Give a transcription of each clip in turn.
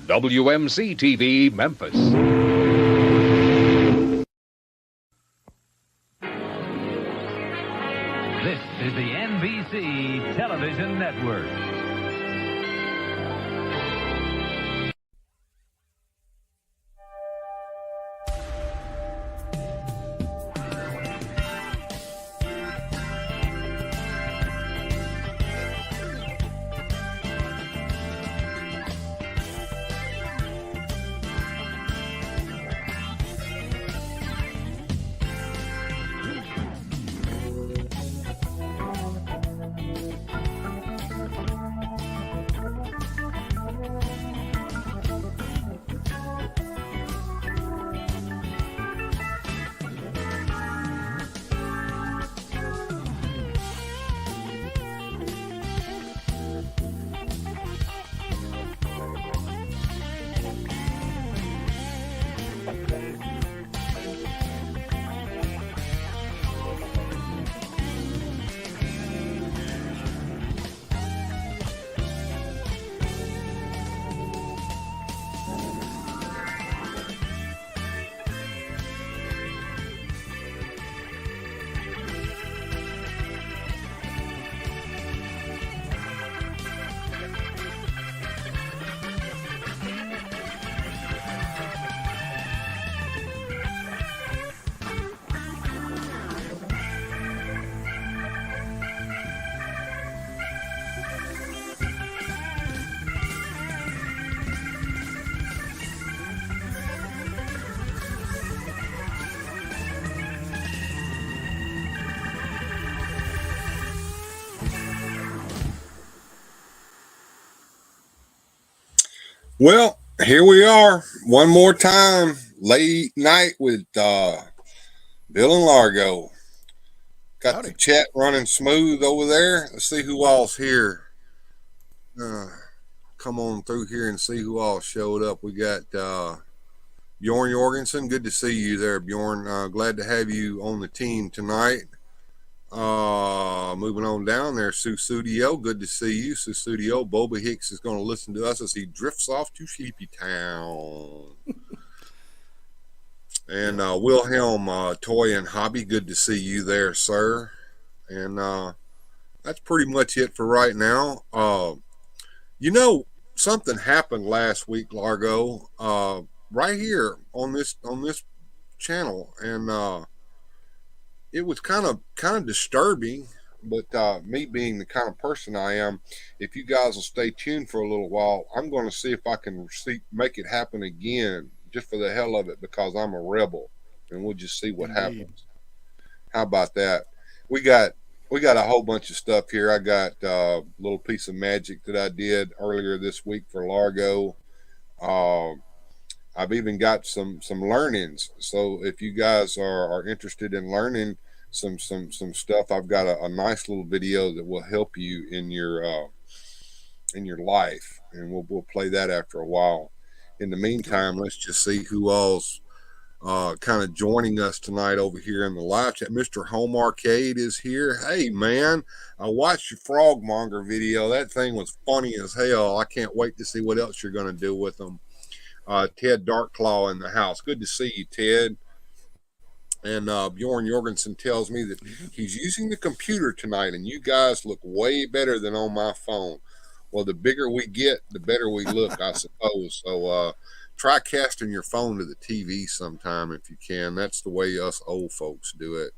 WMC-TV, Memphis. This is the NBC Television Network. Well, here we are one more time, late night with Bill and Largo. Got Howdy. the chat running smooth over there. Let's see who all's here. Come on through here and see who all showed up. We got Bjorn Jorgensen. Good to see you there, Bjorn. Glad to have you on the team tonight. Moving on down there, Susudio. Good to see you, Susudio. Boba Hicks is going to listen to us as he drifts off to Sleepy Town. And Wilhelm, Toy and Hobby. Good to see you there, sir. And that's pretty much it for right now. Something happened last week, Largo, right here on this channel, and it was kind of disturbing. But me being the kind of person I am, if you guys will stay tuned for a little while, I'm going to see if I can make it happen again, just for the hell of it, because I'm a rebel, and we'll just see what happens. How about that? We got a whole bunch of stuff here. I got a little piece of magic that I did earlier this week for Largo. I've even got some learnings. So if you guys are interested in learning some stuff, I've got a nice little video that will help you in your life, and we'll play that after a while. In the meantime, let's just see who all's kind of joining us tonight over here in the live chat. Mr. Home Arcade is here. Hey man, I watched your Frogmonger video. That thing was funny as hell. I can't wait to see what else you're going to do with them. Ted Darkclaw in the house. Good to see you, Ted. And Bjorn Jorgensen tells me that he's using the computer tonight, and you guys look way better than on my phone. Well, the bigger we get, the better we look, I suppose. So try casting your phone to the TV sometime if you can. That's the way us old folks do it.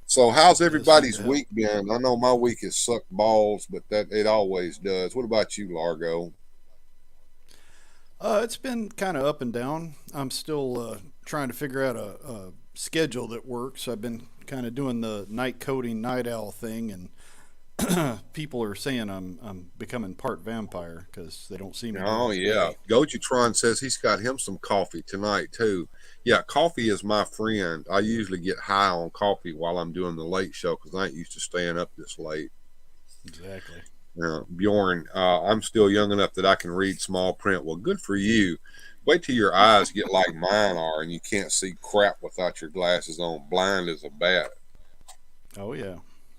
So how's everybody's week been? I know my week has sucked balls, but that it always does. What about you, Largo? It's been kind of up and down. I'm still trying to figure out a schedule that works. I've been kind of doing the night coding night owl thing, and people are saying I'm becoming part vampire because they don't see me. Oh yeah, Gojitron says he's got him some coffee tonight too. Yeah, coffee is my friend. I usually get high on coffee while I'm doing the late show because I ain't used to staying up this late. Exactly. Bjorn, I'm still young enough that I can read small print. Well, good for you. Wait till your eyes get like mine are and you can't see crap without your glasses on. Blind as a bat. Oh, yeah.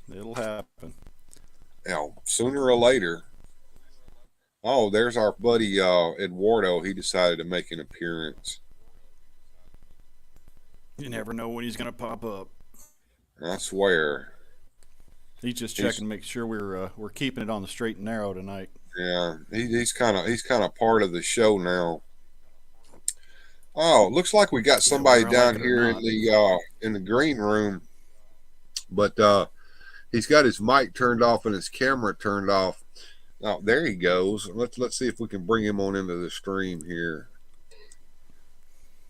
It'll happen. Now, sooner or later, Oh, there's our buddy Eduardo. He decided to make an appearance. You never know when he's going to pop up. I swear. He's just He's checking to make sure we're keeping it on the straight and narrow tonight. yeah. He's kind of part of the show now. Oh, looks like we got Yeah, somebody whether I like down it or here not. in the green room, but he's got his mic turned off and his camera turned off. Oh, there he goes. Let's see if we can bring him on into the stream here.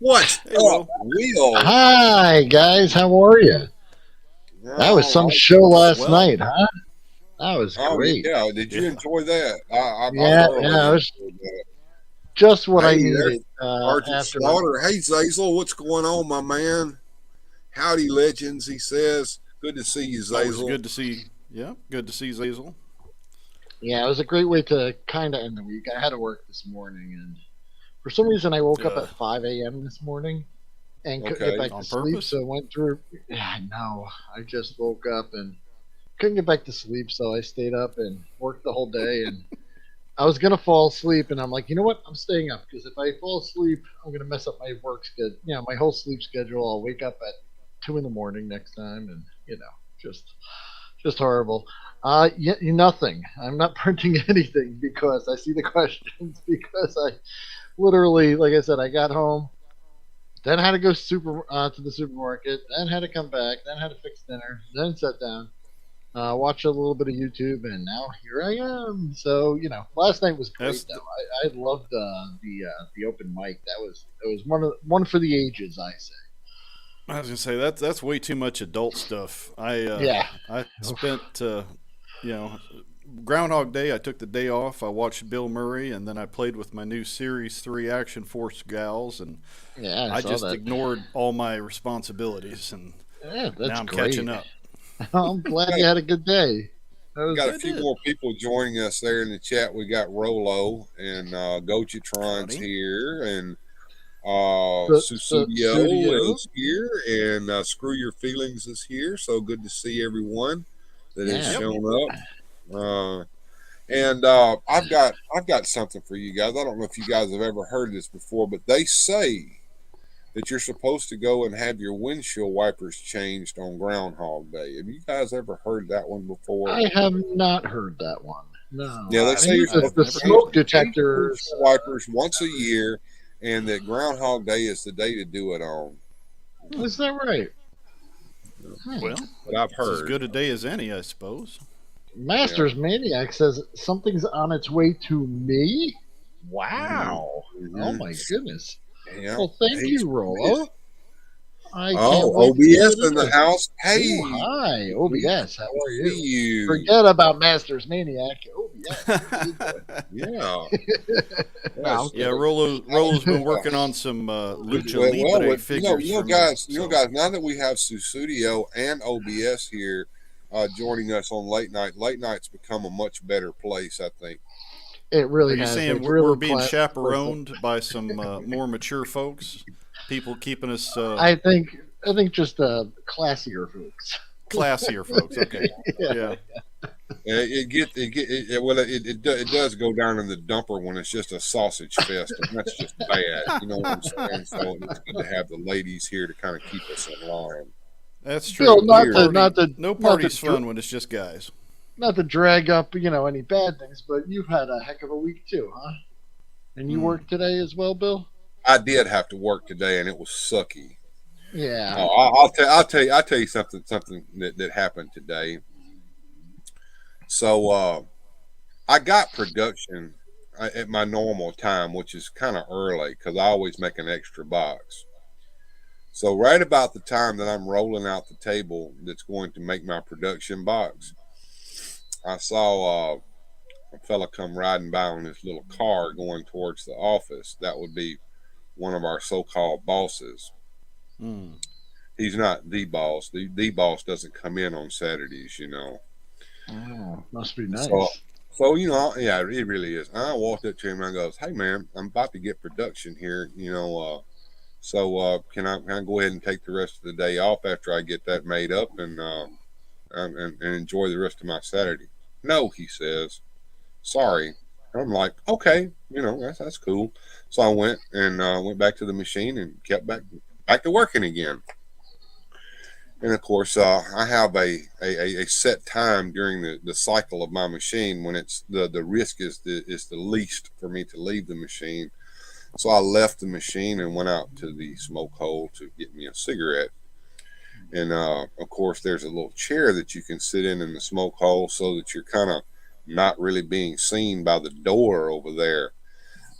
What's Hey, up, Will. Will? Hi guys, how are you? That was some Oh, show last Swell. night, huh? That was oh great. yeah. Did you Yeah. enjoy that? I Yeah, thoroughly yeah, it was enjoyed that. just what I Hey, there's needed Sergeant after. Slaughter. Hey, Zazel, what's going on, my man? Howdy, legends, he says. Good to see you, Always Zazel. good to see. Yeah, good to see Zazel. Yeah, it was a great way to kind of end the week. I had to work this morning, and for some reason, I woke up at 5 a.m. this morning and couldn't Okay. get back On to sleep. purpose? So I went through. Yeah, no, I just woke up and couldn't get back to sleep, so I stayed up and worked the whole day. And I was gonna fall asleep, and I'm like, you know what? I'm staying up because if I fall asleep, I'm gonna mess up my work schedule. You know, my whole sleep schedule. I'll wake up at 2 in the morning next time, and just horrible. Nothing. I'm not printing anything because I see the questions because I literally, like I said, I got home, then had to go to the supermarket, then had to come back, then had to fix dinner, then sat down, watch a little bit of YouTube, and now here I am. So last night was great That's though. I loved the open mic. It was one for the ages, I say. I was gonna say that's way too much adult stuff. Yeah. I spent Groundhog Day. I took the day off. I watched Bill Murray, and then I played with my new Series 3 Action Force gals, and Yeah, I I saw just that. ignored all my responsibilities, and Yeah, that's now I'm great. catching up. I'm glad you had a good day. That We got a was few did. more people joining us there in the chat. We got Rolo and Gochitron's Howdy. here, and Susudio Studio. is here, and Screw Your Feelings is here. So good to see everyone that has Yeah. shown up. And I've got something for you guys. I don't know if you guys have ever heard this before, but they say that you're supposed to go and have your windshield wipers changed on Groundhog Day. Have you guys ever heard that one before? I have not heard that one. No. Yeah, they I say knew you're the, supposed the to never smoke heard that. change your detectors. windshield wipers once a year, and that Groundhog Day is the day to do it on. Is that right? Well, But I've it's as heard. good a day as any, I suppose. Masters Maniac says something's on its way to me. Wow. Mhm. Oh my goodness. Yeah. Well, thank He's- you, Rolo. I can't Oh, wait to see OBS what it in the is. house. Hey, Ooh, hi, OBS. How are you? see you. Forget about Masters Maniac. OBS. Yeah. No, Yes. Yeah, Rolo's been working on some lucha libre figures. you know, for guys, me, so. now that we have Susudio and OBS here joining us on late night, late night's become a much better place, I think. it really Are you has. saying It's we're really being cla- chaperoned by some more mature folks? People keeping us I think just classier folks. classier folks. Okay. Yeah. It does go down in the dumper when it's just a sausage fest, and that's just bad. You know what I'm saying? So it's good to have the ladies here to kind of keep us in line. That's true. Bill, not No to party's fun when it's just guys. not to drag up, any bad things, but you've had a heck of a week too, huh? And you worked today as well, Bill? I did have to work today, and it was sucky. Yeah. I'll tell you something that happened today. So I got production at my normal time, which is kind of early because I always make an extra box. So right about the time that I'm rolling out the table that's going to make my production box, I saw a fella come riding by on his little car going towards the office. That would be one of our so-called bosses. Mm. He's not the boss. The boss doesn't come in on Saturdays, Oh, must be nice. So yeah, it really is. I walked up to him and I goes, "Hey man, I'm about to get production here, so can I go ahead and take the rest of the day off after I get that made up and enjoy the rest of my Saturday?" "No," he says. "Sorry, I'm like, okay, that's cool. So I went back to the machine and kept back to working again. And of course, I have a set time during the cycle of my machine when it's the risk is the least for me to leave the machine. So I left the machine and went out to the smoke hole to get me a cigarette. And of course, there's a little chair that you can sit in the smoke hole so that you're kind of not really being seen by the door over there.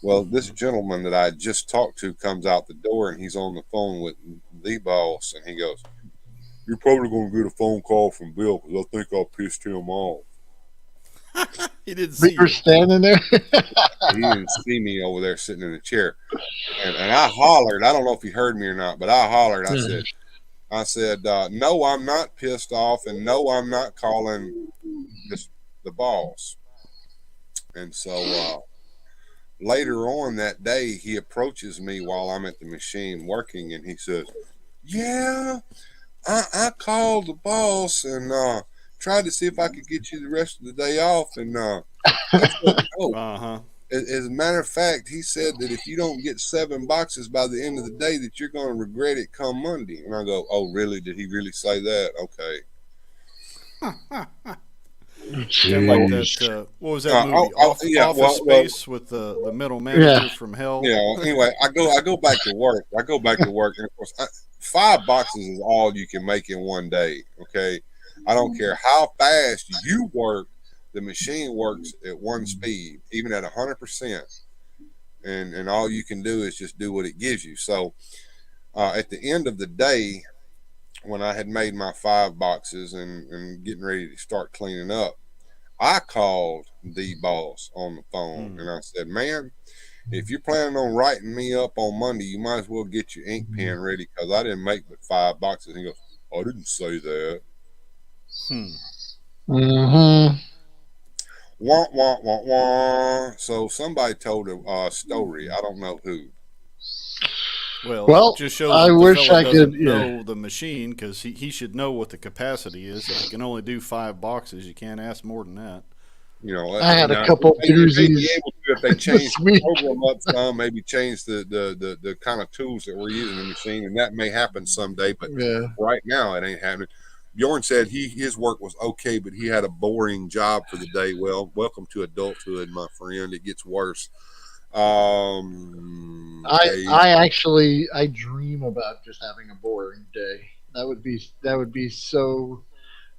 Well, this gentleman that I just talked to comes out the door and he's on the phone with the boss, and he goes, "You're probably going to get a phone call from Bill because I think I pissed him off." He didn't But see you're you. standing there. He didn't see me over there sitting in the chair, and I hollered. I don't know if he heard me or not, but I hollered. I said, "No, I'm not pissed off, and no, I'm not calling the boss." And so later on that day, he approaches me while I'm at the machine working, and he says, "Yeah, I called the boss and tried to see if I could get you the rest of the day off, and he said no. Uh-huh. As a matter of fact, he said that if you don't get 7 boxes by the end of the day, that you're going to regret it come Monday." And I go, "Oh, really? Did he really say that? Okay." Kind of like that. What was that movie? Yeah, Office Space with the middle manager from hell. Anyway, I go back to work. And of course, 5 boxes is all you can make in one day. Okay, I don't care how fast you work. The machine works at one speed, even at 100%, and all you can do is just do what it gives you. So, at the end of the day, when I had made my 5 boxes and getting ready to start cleaning up, I called the boss on the phone and I said, "Man, if you're planning on writing me up on Monday, you might as well get your ink pen ready because I didn't make but 5 boxes." And he goes, "I didn't say that." Mm-hmm. Wah, wah, wah, wah. So somebody told a story. I don't know who. Well, it just shows I that the wish fella I doesn't could. know the machine because he should know what the capacity is. If you can only do 5 boxes, you can't ask more than that. I had a couple doozies. They may be able to if they change this the week. program up some, maybe change the kind of tools that we're using in the machine, and that may happen someday. But Yeah. right now, it ain't happening. Bjorn said his work was okay, but he had a boring job for the day. Well, welcome to adulthood, my friend. It gets worse. I dream about just having a boring day. That would be so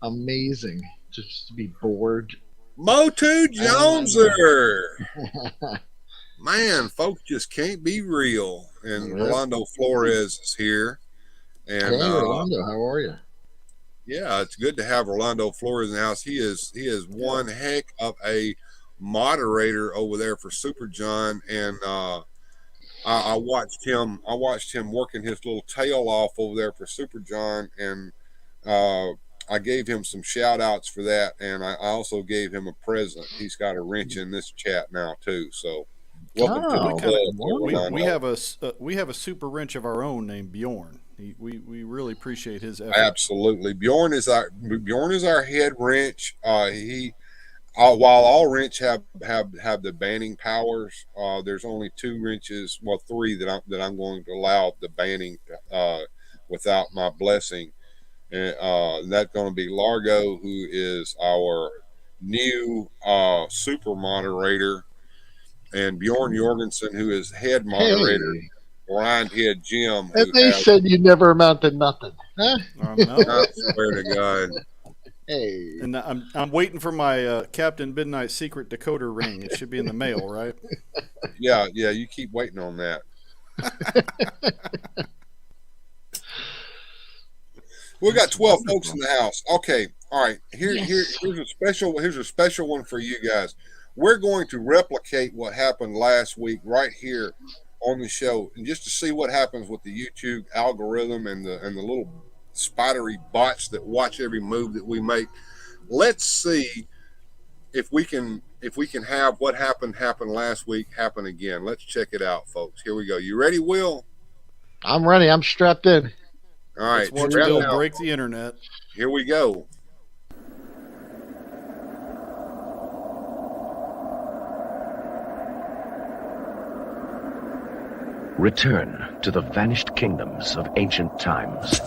amazing just to be bored. Motu Joneser. Man, folks just can't be real. And Rolando Flores is here. And hey, Rolando, how are you? Yeah, it's good to have Rolando Flores in the house. He is one heck of a moderator over there for Super John, and I watched him working his little tail off over there for Super John, and I gave him some shout outs for that, and I also gave him a present. He's got a wrench in this chat now too. So welcome to the club. We have a super wrench of our own named Bjorn. We really appreciate his effort. Absolutely, Bjorn is our head wrench. While all wrench have the banning powers, there's only 2 wrenches, well 3 that I'm going to allow the banning without my blessing, and that's going to be Largo, who is our new super moderator, and Bjorn Jorgensen, who is head moderator. Hey. Grindhead Jim. And they said you never amounted nothing, huh? No. I swear to God. Hey. And I'm waiting for my Captain Midnight secret decoder ring. It should be in the mail, right? Yeah. You keep waiting on that. We got 12 folks in the house. Okay, all right. Here's a special one for you guys. We're going to replicate what happened last week right here on the show, and just to see what happens with the YouTube algorithm and the little spidery bots that watch every move that we make. Let's see if we can have what happened last week happen again. Let's check it out, folks. Here we go. You ready, Will? I'm ready. I'm strapped in. All right. Let's watch Bill break the internet. Here we go. Return to the vanished kingdoms of ancient times.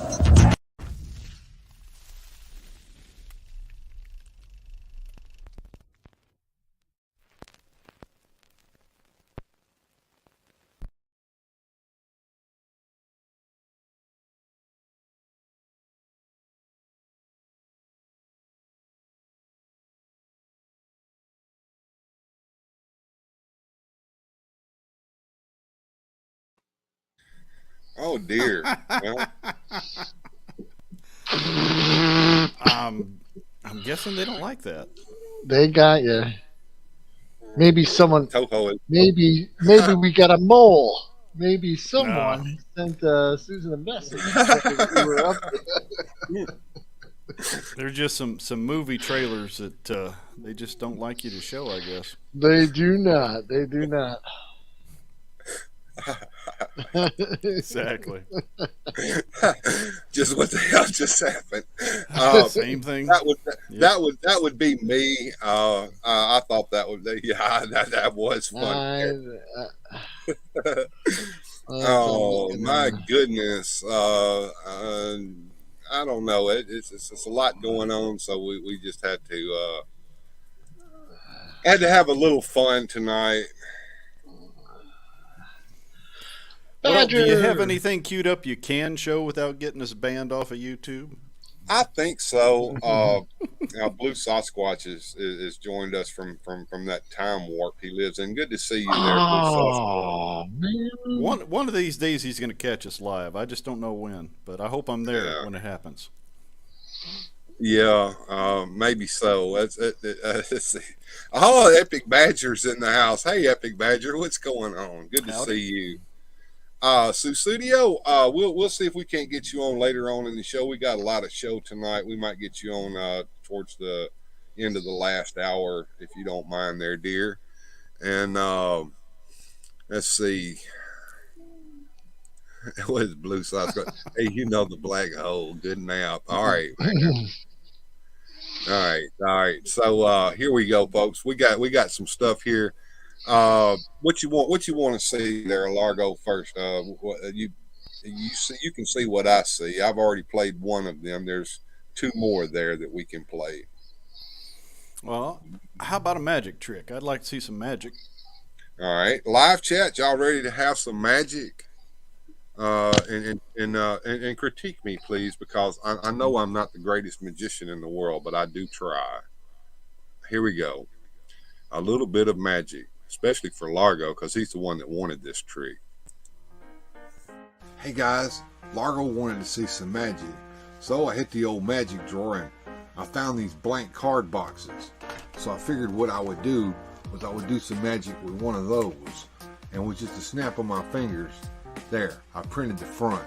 Oh dear. Well, I'm guessing they don't like that. They got you. Maybe someone. Toho is. Maybe we got a mole. Maybe No. someone sent Susan a message saying we were up there. They're just some movie trailers that they just don't like you to show, I guess. They do not. They do not. Exactly. Just what the hell just happened? Same thing. That would be me. I thought that would be, yeah, that was fun. Oh my goodness. I don't know. It's a lot going on, so we just had to have a little fun tonight. Well, do you have anything queued up you can show without getting us banned off of YouTube? I think so. Blue Sasquatch is joined us from that time warp he lives in. Good to see you there, Blue Sasquatch. Man. One of these days he's going to catch us live. I just don't know when, but I hope I'm there when it happens. Yeah, maybe so. Let's see. Oh, Epic Badger's in the house. Hey, Epic Badger, what's going on? Good to see you. Studio, we'll see if we can't get you on later on in the show. We got a lot of show tonight. We might get you on towards the end of the last hour, if you don't mind there, dear. And let's see. What is Blue Sauce? Hey, you know the black hole. Good nap. All right, man. All right. So here we go, folks. We got some stuff here. What you want to see there, Largo? First, you see, you can see what I see. I've already played one of them. There's two more there that we can play. Well, how about a magic trick? I'd like to see some magic. All right, live chat. Y'all ready to have some magic? And critique me, please, because I know I'm not the greatest magician in the world, but I do try. Here we go. A little bit of magic, especially for Largo, because he's the one that wanted this trick. Hey guys, Largo wanted to see some magic, so I hit the old magic drawer and I found these blank card boxes. So I figured what I would do was I would do some magic with one of those, and with just a snap of my fingers, there, I printed the front.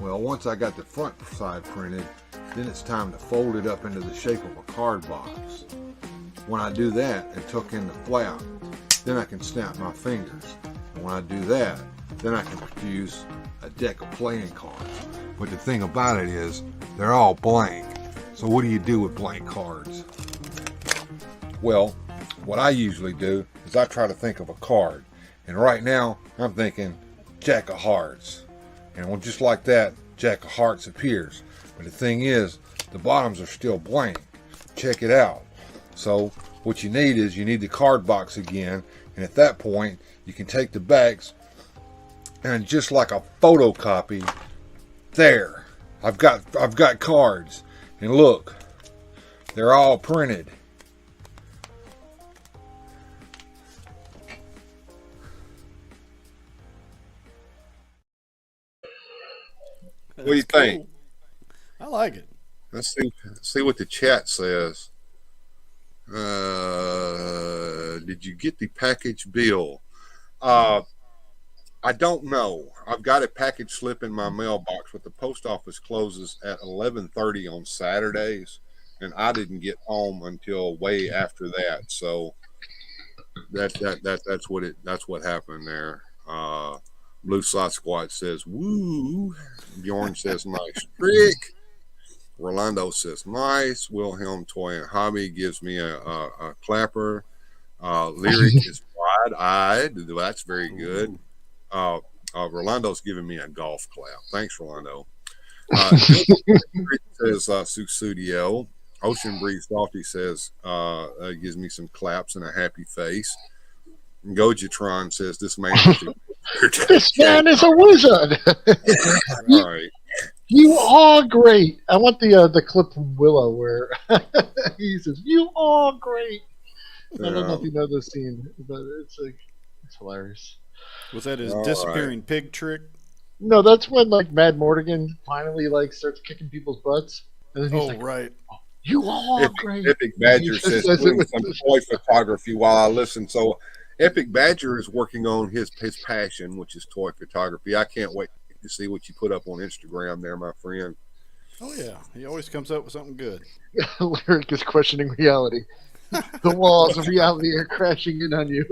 Well, once I got the front side printed, then it's time to fold it up into the shape of a card box. When I do that and tuck in the flap, then I can snap my fingers. And when I do that, then I can produce a deck of playing cards. But the thing about it is, they're all blank. So what do you do with blank cards? Well, what I usually do is I try to think of a card. And right now, I'm thinking Jack of Hearts. And just like that, Jack of Hearts appears. But the thing is, the bottoms are still blank. Check it out. So what you need is you need the card box again, and at that point you can take the backs and just like a photocopy, there, I've got cards, and look, they're all printed. What do you think? I like it. Let's see what the chat says. Did you get the package, Bill? I don't know. I've got a package slip in my mailbox, but the post office closes at 11:30 on Saturdays, and I didn't get home until way after that. So that's what happened there. Blue Sasquatch says woo. Bjorn says nice trick. Rolando says nice. Wilhelm Toy and Hobby gives me a clapper. Lyric is wide-eyed. That's very good. Rolando's giving me a golf clap. Thanks, Rolando. Says Susudio. Ocean Breeze Softy says gives me some claps and a happy face. And Gojatron says this man is This man is a wizard. all right. You are great. I want the clip from Willow where he says, "You are great." I don't know if you know this scene, but it's hilarious. Was that his All disappearing pig trick? No, that's when like Mad Mortigan finally like starts kicking people's butts, and then he's like, Right. "You are great." Epic Badger He just says says it doing with some the- toy photography while I listen. So Epic Badger is working on his passion, which is toy photography. I can't wait to see what you put up on Instagram there, my friend. Oh yeah, he always comes up with something good. Lyric is questioning reality. The walls of reality are crashing in on you.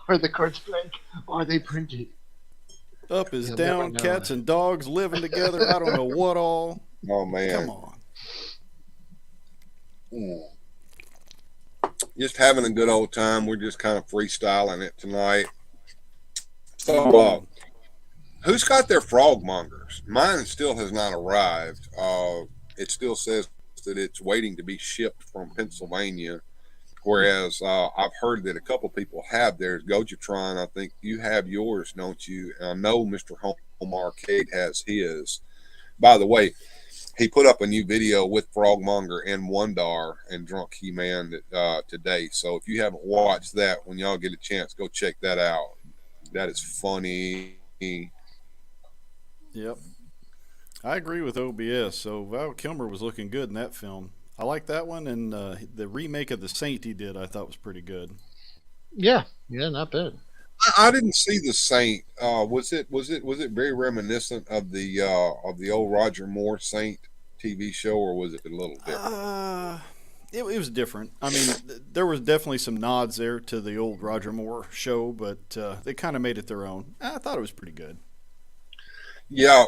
Are the cards blank? Are they printed? Up is You'll down, never know. cats and dogs living together. I don't know what all. Oh man. Come on. Just having a good old time. We're just kind of freestyling it tonight. So, who's got their frogmongers? Mine still has not arrived. It still says that it's waiting to be shipped from Pennsylvania. Whereas I've heard that a couple people have theirs. Gojatron, I think you have yours, don't you? I know Mr. Home Arcade has his. By the way, he put up a new video with Frogmonger and Wondar and Drunk He-Man today. So if you haven't watched that, when y'all get a chance, go check that out. That is funny. Yep. I agree with OBS. So Val Kilmer was looking good in that film. I like that one, and the remake of The Saint he did I thought was pretty good. Yeah, not bad. I didn't see The Saint. Was it very reminiscent of the old Roger Moore Saint TV show, or was it a little different? It was different. I mean, there was definitely some nods there to the old Roger Moore show, but they kind of made it their own. I thought it was pretty good. Yeah,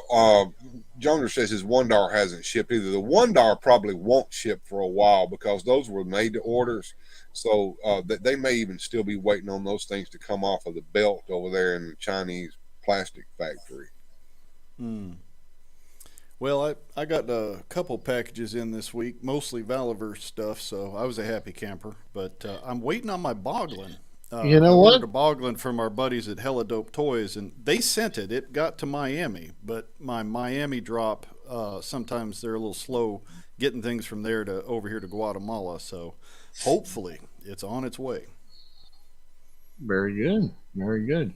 Joner says his Wondar hasn't shipped either. The Wondar probably won't ship for a while because those were made to orders. So they may even still be waiting on those things to come off of the belt over there in the Chinese plastic factory. Well, I got a couple packages in this week, mostly Valiverse stuff, so I was a happy camper. But I'm waiting on my Boglin. You know I what? ordered a Boglin from our buddies at Hella Dope Toys, and they sent it. It got to Miami, but my Miami drop, sometimes they're a little slow getting things from there to over here to Guatemala. So hopefully it's on its way. Very good. Very good.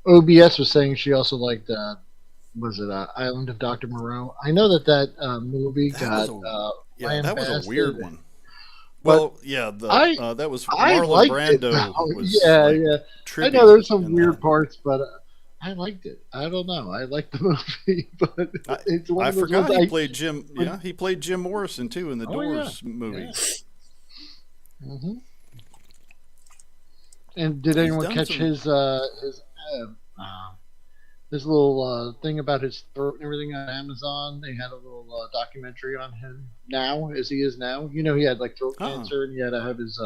OBS was saying she also liked, was it Island of Dr. Moreau? I know that movie got that was a weird lambasted. one. Well, yeah, that was I Marlon liked it, Brando. though. Was Yeah. I trippy know there's some in weird that. parts, but I liked it. I don't know. I liked the movie, but it's one I of those forgot ones he played Jim. Yeah, he played Jim Morrison too in the Doors movie. Mm-hmm. And did anyone done catch some- his little thing about his throat and everything on Amazon? They had a little documentary on him now, as he is now. You know, he had like throat cancer and he had to have his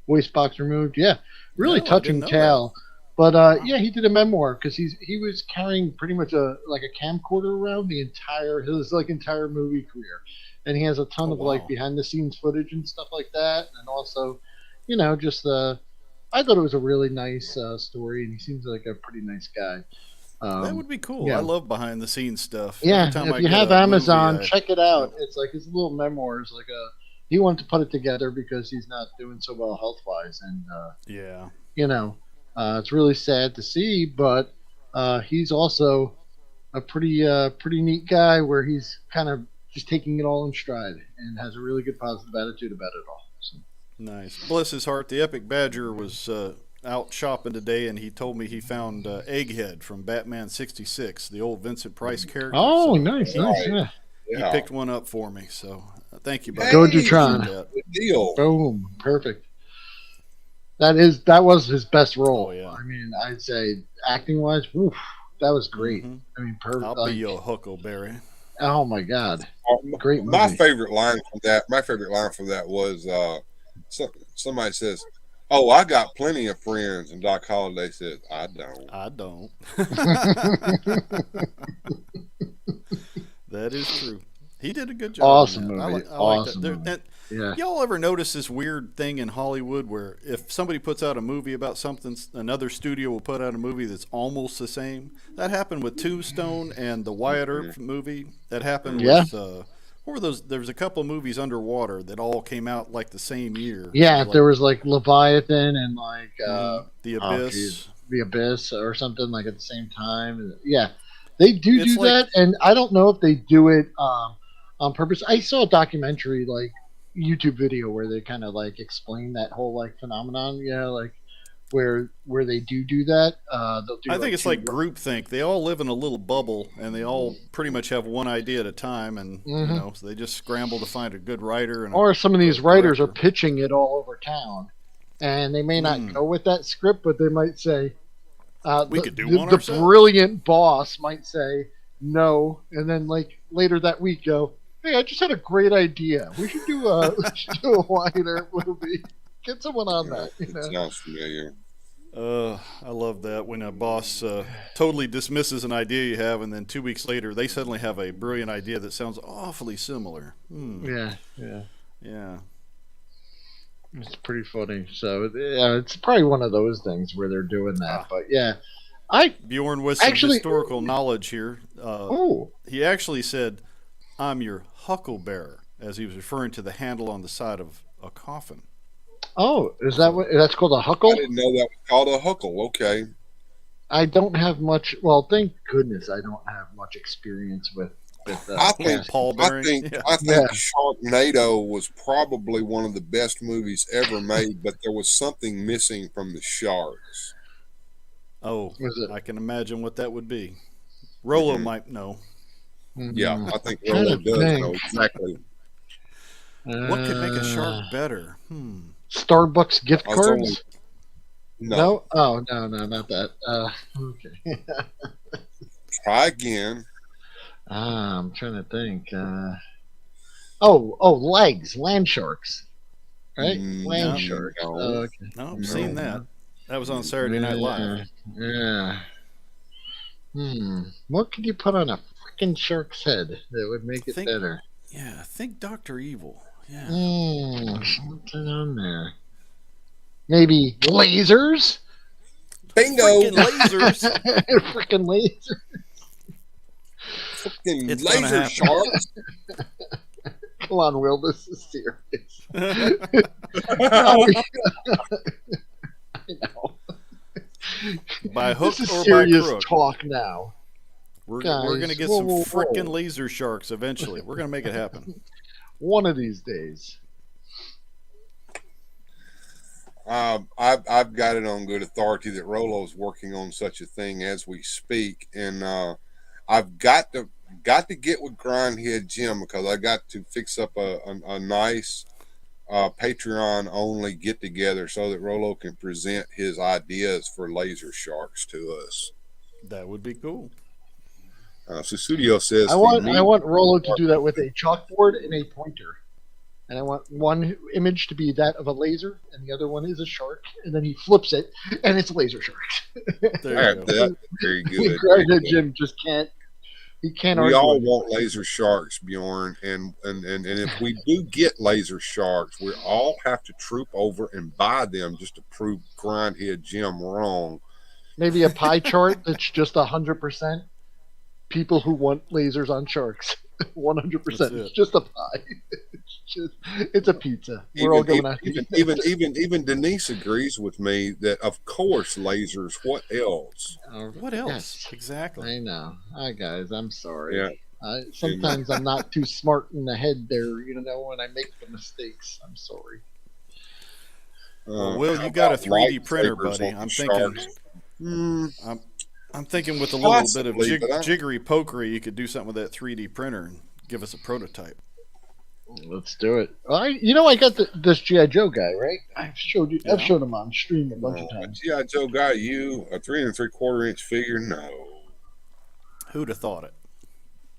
voice box removed. Yeah, really No, I touching didn't know tale. But yeah, he did a memoir because he was carrying pretty much a camcorder around his entire movie career, and he has a ton of like behind the scenes footage and stuff like that, and also, just I thought it was a really nice story, and he seems like a pretty nice guy. That would be cool. yeah. I love behind the scenes stuff. Yeah, Every time if I you get have a Amazon, movie, check it out. It's like his little memoirs. He wanted to put it together because he's not doing so well health wise, and yeah. It's really sad to see, but he's also a pretty neat guy where he's kind of just taking it all in stride and has a really good positive attitude about it all. So. Nice. Bless his heart. The Epic Badger was out shopping today, and he told me he found Egghead from Batman '66, the old Vincent Price character. Oh, So nice, yeah. He picked one up for me, so thank you, buddy. Go Dutron. Good deal. Boom, perfect. That was his best role. Oh, yeah. I mean, I'd say acting wise, that was great. I mean, perfect. I'll be your Huckleberry. Oh my God, great movie. My favorite line from that was somebody says, Oh, I got plenty of friends, and Doc Holliday says I don't. I don't. That is true. He did a good job Awesome on that. movie. I like that. Awesome movie. Yeah. Y'all ever notice this weird thing in Hollywood where if somebody puts out a movie about something, another studio will put out a movie that's almost the same? That happened with Tombstone and the Wyatt Earp movie. That happened Yeah. with what were those? There was a couple of movies underwater that all came out like the same year. Yeah, Like, there was like Leviathan and like The oh, Abyss. geez, The Abyss or something like at the same time. Yeah, they do It's like- that, and I don't know if they do it on purpose. I saw a documentary, like YouTube video, where they kind of like explain that whole like phenomenon. Yeah, like where they do that. They'll do. I think it's two- like groupthink. They all live in a little bubble, and they all pretty much have one idea at a time, and so they just scramble to find a good writer. And or some of these writers are director. pitching it all over town, and they may not go with that script, but they might say, We the, could do the, one the ourselves. brilliant boss might say no, and then like later that week go, hey, I just had a great idea. We should do a Wyatt Earp movie. Get someone on that. You It know? sounds familiar. I love that when a boss totally dismisses an idea you have, and then 2 weeks later they suddenly have a brilliant idea that sounds awfully similar. Yeah. Yeah. It's pretty funny. So yeah, it's probably one of those things where they're doing that. But yeah, Bjorn with some Actually- historical knowledge here. oh, He actually said, "I'm your hucklebearer," as he was referring to the handle on the side of a coffin. is that what that's called? A huckle? I didn't know that was called a huckle. Okay. I don't have much. Well, thank goodness I don't have much experience with. I think casting. Paul I bearing. think Yeah. I think Sharknado was probably one of the best movies ever made, but there was something missing from the sharks. Oh, Was it? I can imagine what that would be. Rollo might know. Yeah, I think Trying Rollo to does think. know exactly. What could make a Uh, shark better? Starbucks gift I was only- cards? No, No. Oh no, not that. Okay. try again. I'm trying to think. Legs, land sharks, right? Land No, sharks. no. Oh, okay. No, I've seen that. That was on Saturday Night Live. Yeah. What could you put on a freaking shark's head that would make it Think- better? Yeah, think Dr. Evil. Yeah. Something on there. Maybe lasers. Bingo! Freaking lasers. Freaking lasers. Fucking It's gonna laser happen. sharks. Come on, Will. This is serious. I know. By hook This is or by serious crook. talk now. We're Guys, going to get whoa, some whoa, whoa. frickin' laser sharks eventually. We're going to make it happen. One of these days. I've got it on good authority that Rollo's working on such a thing as we speak, and I've got to get with Grindhead Jim because I got to fix up a nice Patreon only get together so that Rollo can present his ideas for laser sharks to us. That would be cool. So Studio says I want Rollo to do that with a chalkboard and a pointer. And I want one image to be that of a laser, and the other one is a shark, and then he flips it, and it's a laser shark. There you go. that very good. Grindhead Jim just can't. He can't We argue. all with it. want laser sharks, Bjorn, and if we do get laser sharks, we all have to troop over and buy them just to prove Grindhead Jim wrong. Maybe a pie chart that's just 100% people who want lasers on sharks. 100%. That's it. It's just a pie. It's a pizza. We're all going out. Even Denise agrees with me that of course lasers. What else? What else? Yes. Exactly. I know. Hi guys, I'm sorry. Yeah. Sometimes I'm not too smart in the head there, when I make the mistakes. I'm sorry. Will, how you got a about 3D printer, lightsabers buddy. on I'm the thinking. sharks? I'm thinking with a little bit of Possibly, but I- jiggery pokery, you could do something with that 3D printer and give us a prototype. Let's do it. I got this GI Joe guy, right? I've showed you. I've Yeah. showed him on stream a bunch of times. G.I. Joe got you a 3 3/4 inch figure? No. Who'd have thought it?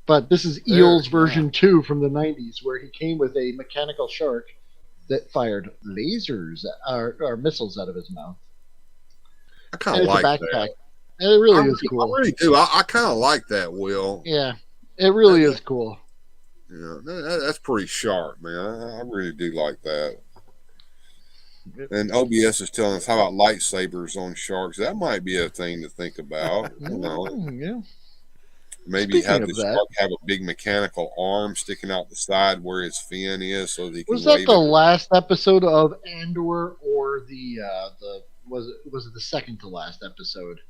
But this is There, Eel's version 2 from the 90s, where he came with a mechanical shark that fired lasers or missiles out of his mouth. I kind And of it's a like backpack. that. And it really I is cool. really do. I kind of like that, Will. Yeah, it really is cool. Yeah, that's pretty sharp, man. I really do like that. And OBS is telling us how about lightsabers on sharks? That might be a thing to think about. You know, Yeah. maybe Speaking have of the that, shark have a big mechanical arm sticking out the side where his fin is, so that he can was that wave the it. last episode of Andor, or was it the second to last episode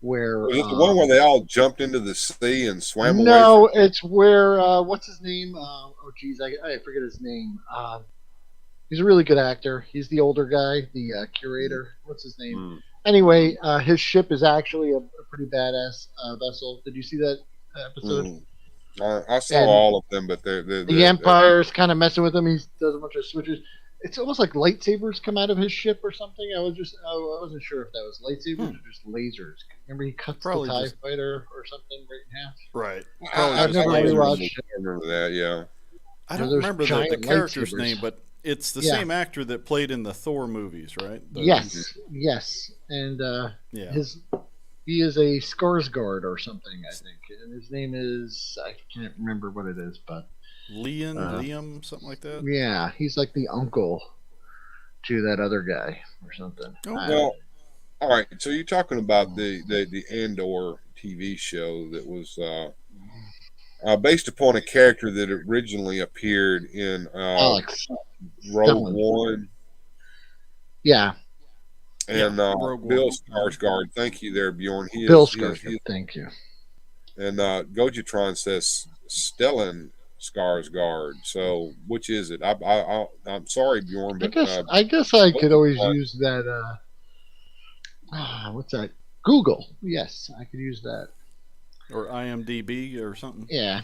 where? Was it the one where they all jumped into the sea and swam away No, from? it's where what's his name? Oh, geez, I forget his name. He's a really good actor. He's the older guy, the curator. What's his name? Mm. Anyway, his ship is actually a pretty badass vessel. Did you see that episode? Mm. I saw And all of them, but the Empire's kind of messing with him. He does a bunch of switches. It's almost like lightsabers come out of his ship or something. I wasn't sure if that was lightsabers or just lasers. Remember he cuts Probably the TIE just- fighter or something right in half? Right. I've never rewatched it. I remember that. Yeah. I don't there's remember the giant character's lightsabers. name, but it's the Yeah. same actor that played in the Thor movies, right? Yes, and Yeah. he is a Skarsgård or something, I think, and his name is I can't remember what it is, but Liam, something like that. yeah, he's like the uncle to that other guy or something. Oh, Well, all right. So you're talking about the Andor TV show that was based upon a character that originally appeared in Alex, Rogue Stellan. One. Yeah, And Rogue Bill One. Skarsgård, thank you there, Bjorn. Bill Skarsgård. Thank you. And Gojatron says Stellan Skarsgård. So which is it? I'm sorry, Bjorn, but I guess I could always Gojatron- use that. What's that? Google. Yes, I could use that. Or IMDb or something. Yeah.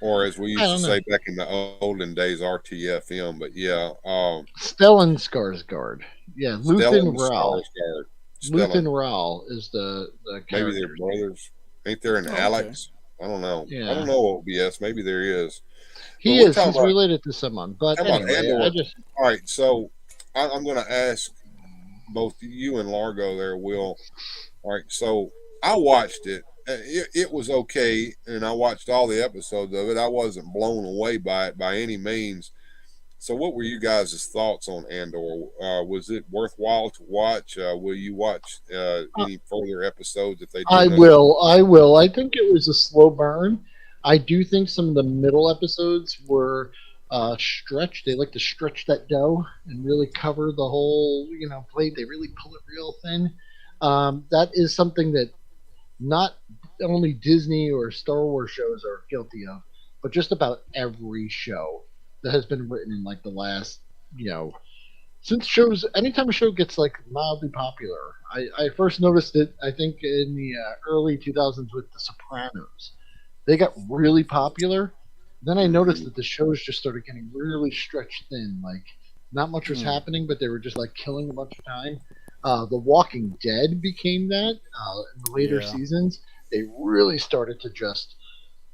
or as we used I to don't say back in the olden days, RTFM. But yeah, Stellan Skarsgård. Yeah, Luthen Stellan Rawl. Skarsgård. Luthen Stellan. Rawl is the Maybe character. they're brothers. Ain't there an Oh, okay. Alex? I don't know. Yeah. I don't know OBS. Maybe there is. He Well, we're is. talking He's about- related to someone. But talking about anyway, Andor. I just All right, so I'm going to ask both you and Largo there, Will. All right, so I watched it. It was okay, and I watched all the episodes of it. I wasn't blown away by it by any means. So, what were you guys' thoughts on Andor? Was it worthwhile to watch? Will you watch any further episodes if they do? I another- will. I will. I think it was a slow burn. I do think some of the middle episodes were stretched. They like to stretch that dough and really cover the whole, plate. They really pull it real thin. That is something that not only Disney or Star Wars shows are guilty of, but just about every show that has been written in like the last, since shows, anytime a show gets like mildly popular. I first noticed it, I think, in the early 2000s with The Sopranos. They got really popular. Then I noticed that the shows just started getting really stretched thin. Like, not much was happening, but they were just like killing a bunch of time. The Walking Dead became that in the later Yeah. seasons. They really started to just,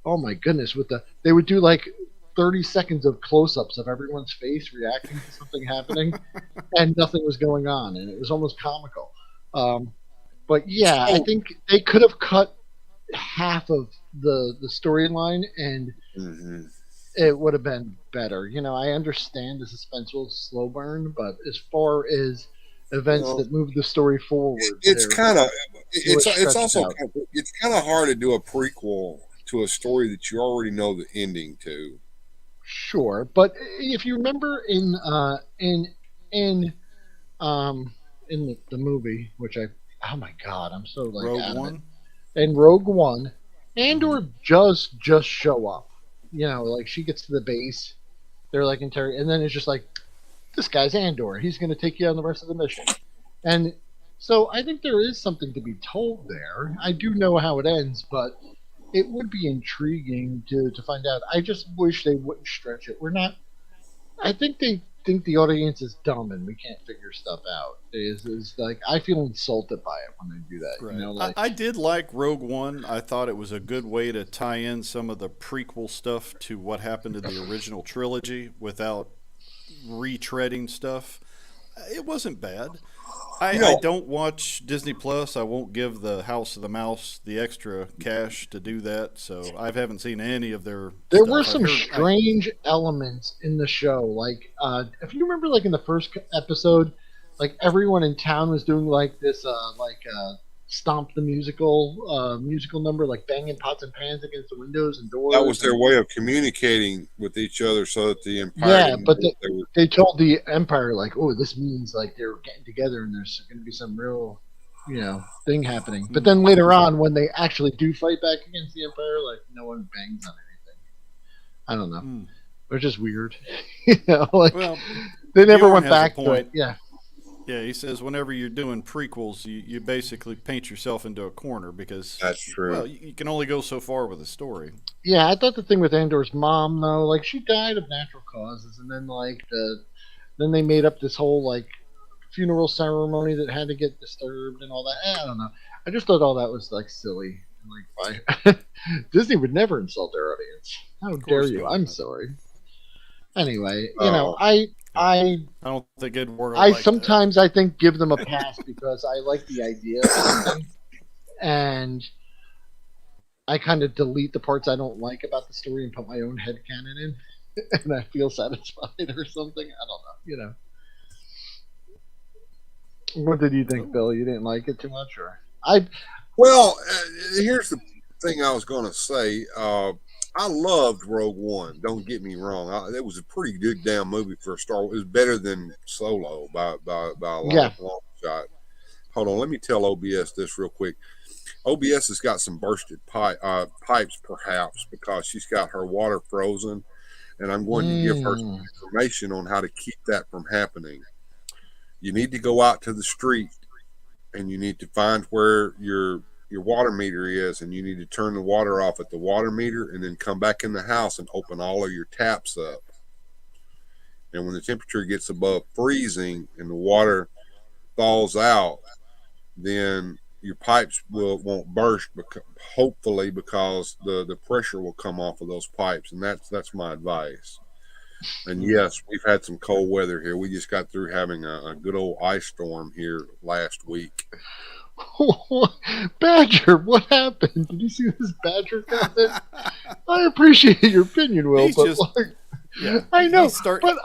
oh my goodness, they would do like 30 seconds of close-ups of everyone's face reacting to something happening, and nothing was going on, and it was almost comical. But yeah, I think they could have cut half of the storyline, and Mhm. it would have been better. I understand the suspenseful slow burn, but as far as events Well, that move the story forward, It's they're- kind of it's stretched also out. it's kind of hard to do a prequel to a story that you already know the ending to. Sure, but if you remember in the movie, which oh my god, I'm so like Rogue out of it. One. In Rogue One, Andor just show up. Like she gets to the base, they're like interrogating, and then it's just like, this guy's Andor. He's going to take you on the rest of the mission. And so I think there is something to be told there. I do know how it ends, but it would be intriguing to find out. I just wish they wouldn't stretch it. I think they think the audience is dumb and we can't figure stuff out. Is like, I feel insulted by it when they do that. Right. I did like Rogue One. I thought it was a good way to tie in some of the prequel stuff to what happened in the original trilogy without retreading stuff. It wasn't bad. You I know, don't watch Disney Plus. I won't give the House of the Mouse the extra cash to do that, so I haven't seen any of their There were stuff. I've some heard. strange elements in the show. Like, if you remember, like in the first episode, like everyone in town was doing like this, stomp the musical number, like banging pots and pans against the windows and that was doors. their And way of communicating with each other so that the Empire yeah, didn't know but what they were. they told the Empire like, oh, this means like they're getting together and there's going to be some real, thing happening. But then later on, when they actually do fight back against the Empire, like no one bangs on anything. I don't know. Mm. They're just weird. Like Well, they never Bjorn went has a back to it. point. Yeah. Yeah, he says whenever you're doing prequels, you basically paint yourself into a corner because, That's true. well, you can only go so far with a story. Yeah, I thought the thing with Andor's mom though, like she died of natural causes, and then then they made up this whole like funeral ceremony that had to get disturbed and all that. I don't know. I just thought all that was like silly. Like, why? Disney would never insult their audience. How dare course you? not. I'm sorry. Anyway, Oh. I I don't think Ed Ward will I like sometimes I think give them a pass because I like the idea of something, and I kind of delete the parts I don't like about the story and put my own headcanon in, and I feel satisfied or something. I don't know. What did you think, Bill? You didn't like it too much, or I? Well, here's the thing I was going to say. I loved Rogue One. Don't get me wrong. It was a pretty good damn movie for a Star Wars. It was better than Solo by a Yeah. long shot. Hold on, let me tell OBS this real quick. OBS has got some bursted pipes, perhaps, because she's got her water frozen, and I'm going to give her some information on how to keep that from happening. You need to go out to the street, and you need to find where your water meter is, and you need to turn the water off at the water meter, and then come back in the house and open all of your taps up. And when the temperature gets above freezing and the water thaws out, then your pipes won't burst, hopefully, because the pressure will come off of those pipes, and that's my advice. And yes, we've had some cold weather here. We just got through having a good old ice storm here last week. Badger, what happened? Did you see this Badger comment? I appreciate your opinion, Will, He's but just- like, Yeah, I know, but but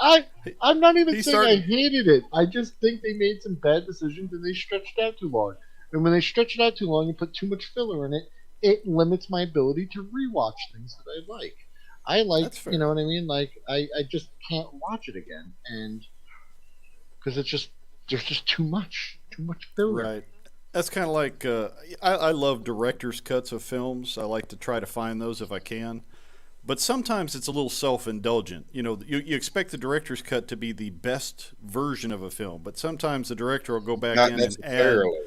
I'm not even he's saying I starting- hated it. I just think they made some bad decisions and they stretched out too long. And when they stretch it out too long and put too much filler in it, it limits my ability to rewatch things that I like. I like, That's fair. you know what I mean? Like, I just can't watch it again, and because there's just too much filler. Right. That's kind of like I love director's cuts of films. I like to try to find those if I can. But sometimes it's a little self-indulgent. You expect the director's cut to be the best version of a film, but sometimes the director will go back Not in and add. necessarily.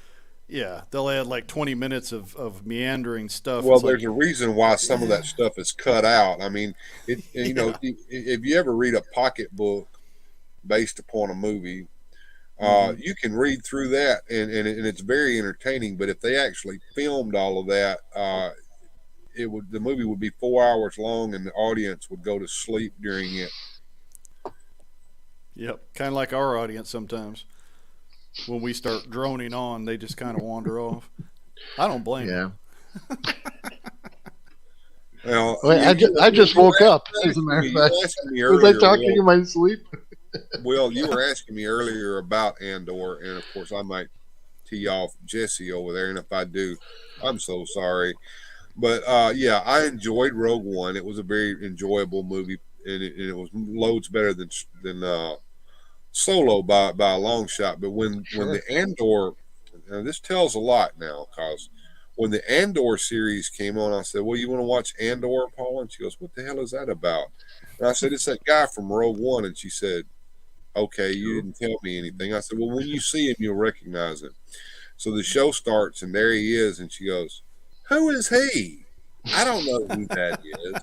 Yeah, they'll add like 20 minutes of meandering stuff. Well, It's like, there's a reason why some of that stuff is cut out. I mean, if you ever read a pocketbook based upon a movie, you can read through that, and it's very entertaining. But if they actually filmed all of that, the movie would be 4 hours long, and the audience would go to sleep during it. Yep, kind of like our audience sometimes. When we start droning on, they just kind of wander off. I don't blame them. Yeah. Well, I just woke up. As a matter of you were fact, asking me was I earlier, talking Will. in my sleep? Well, you were asking me earlier about Andor, and of course, I might tee off Jesse over there, and if I do, I'm so sorry. But yeah, I enjoyed Rogue One. It was a very enjoyable movie, and it was loads better than Solo by a long shot. But when the Andor, and this tells a lot now, because when the Andor series came on, I said, "Well, you want to watch Andor, Paul?" And she goes, "What the hell is that about?" And I said, "It's that guy from Rogue One." And she said, "Okay, you didn't tell me anything." I said, "Well, when you see him, you'll recognize him." So the show starts, and there he is, and she goes, "Who is he? I don't know who that is."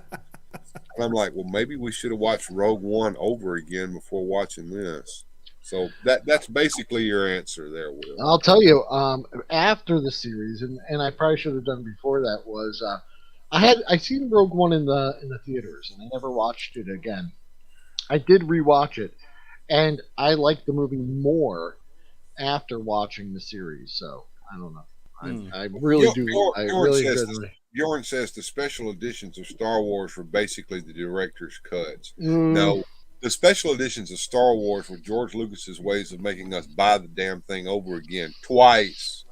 And I'm like, "Well, maybe we should have watched Rogue One over again before watching this." So that's basically your answer there, Will. I'll tell you, after the series, and I probably should have done before that, was I seen Rogue One in the theaters, and I never watched it again. I did rewatch it, and I like the movie more after watching the series. So I don't know. Hmm. I really do. I Bjorn really says enjoyed the movie. Bjorn says the special editions of Star Wars were basically the director's cuts. Mm, No, the special editions of Star Wars were George Lucas's ways of making us buy the damn thing over again twice.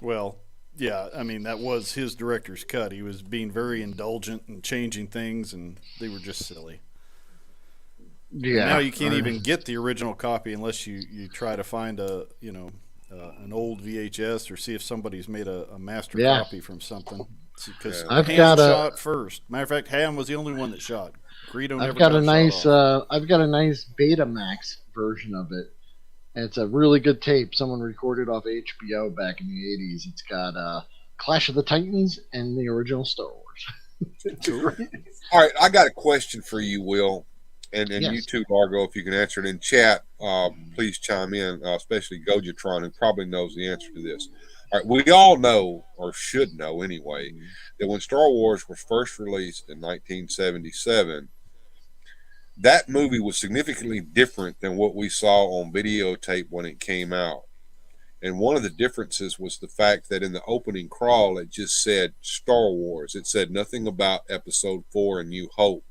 Well, yeah, I mean that was his director's cut. He was being very indulgent and changing things, and they were just silly. And now yeah. you can't even get the original copy unless you try to find an old VHS or see if somebody's made a master Yeah. copy from something. Because Yeah. I've Ham got a. shot first. Matter of fact, Ham was the only one that shot. Greedo I've never got a got shot nice. off. I've got a nice Betamax version of it. And it's a really good tape. Someone recorded off HBO back in the '80s. It's got Clash of the Titans and the original Star Wars. It's great. All right, I got a question for you, Will, and you Yes. too, Largo, if you can answer it in chat. Please chime in, especially Gojatron, who probably knows the answer to this. All right, we all know, or should know anyway, that when Star Wars was first released in 1977, that movie was significantly different than what we saw on videotape when it came out. And one of the differences was the fact that in the opening crawl, it just said Star Wars. It said nothing about Episode 4 and New Hope.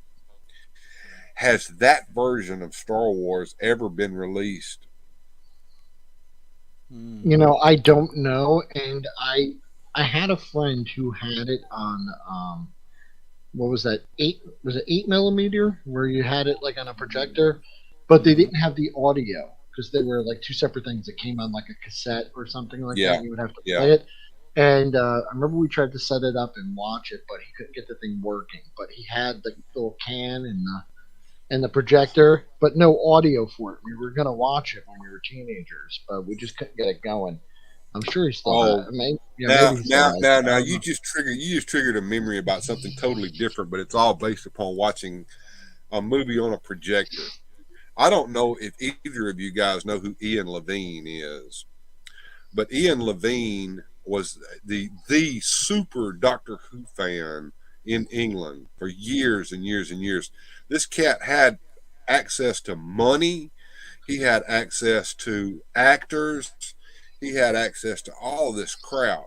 Has that version of Star Wars ever been released? I don't know, and I had a friend who had it on what was that, 8 millimeter, where you had it like on a projector, but they didn't have the audio because they were like two separate things that came on like a cassette or something like that. Yeah, And you would have to yeah. play it. And I remember we tried to set it up and watch it, but he couldn't get the thing working. But he had the little can and the projector, but no audio for it. We were gonna watch it when we were teenagers, but we just couldn't get it going. I'm sure he still Oh, has. Maybe, now, maybe he still now, has. now, I now, don't know. you just triggered a memory about something totally different, but it's all based upon watching a movie on a projector. I don't know if either of you guys know who Ian Levine is, but Ian Levine was the super Doctor Who fan in England for years and years and years. This cat had access to money. He had access to actors. He had access to all this crap.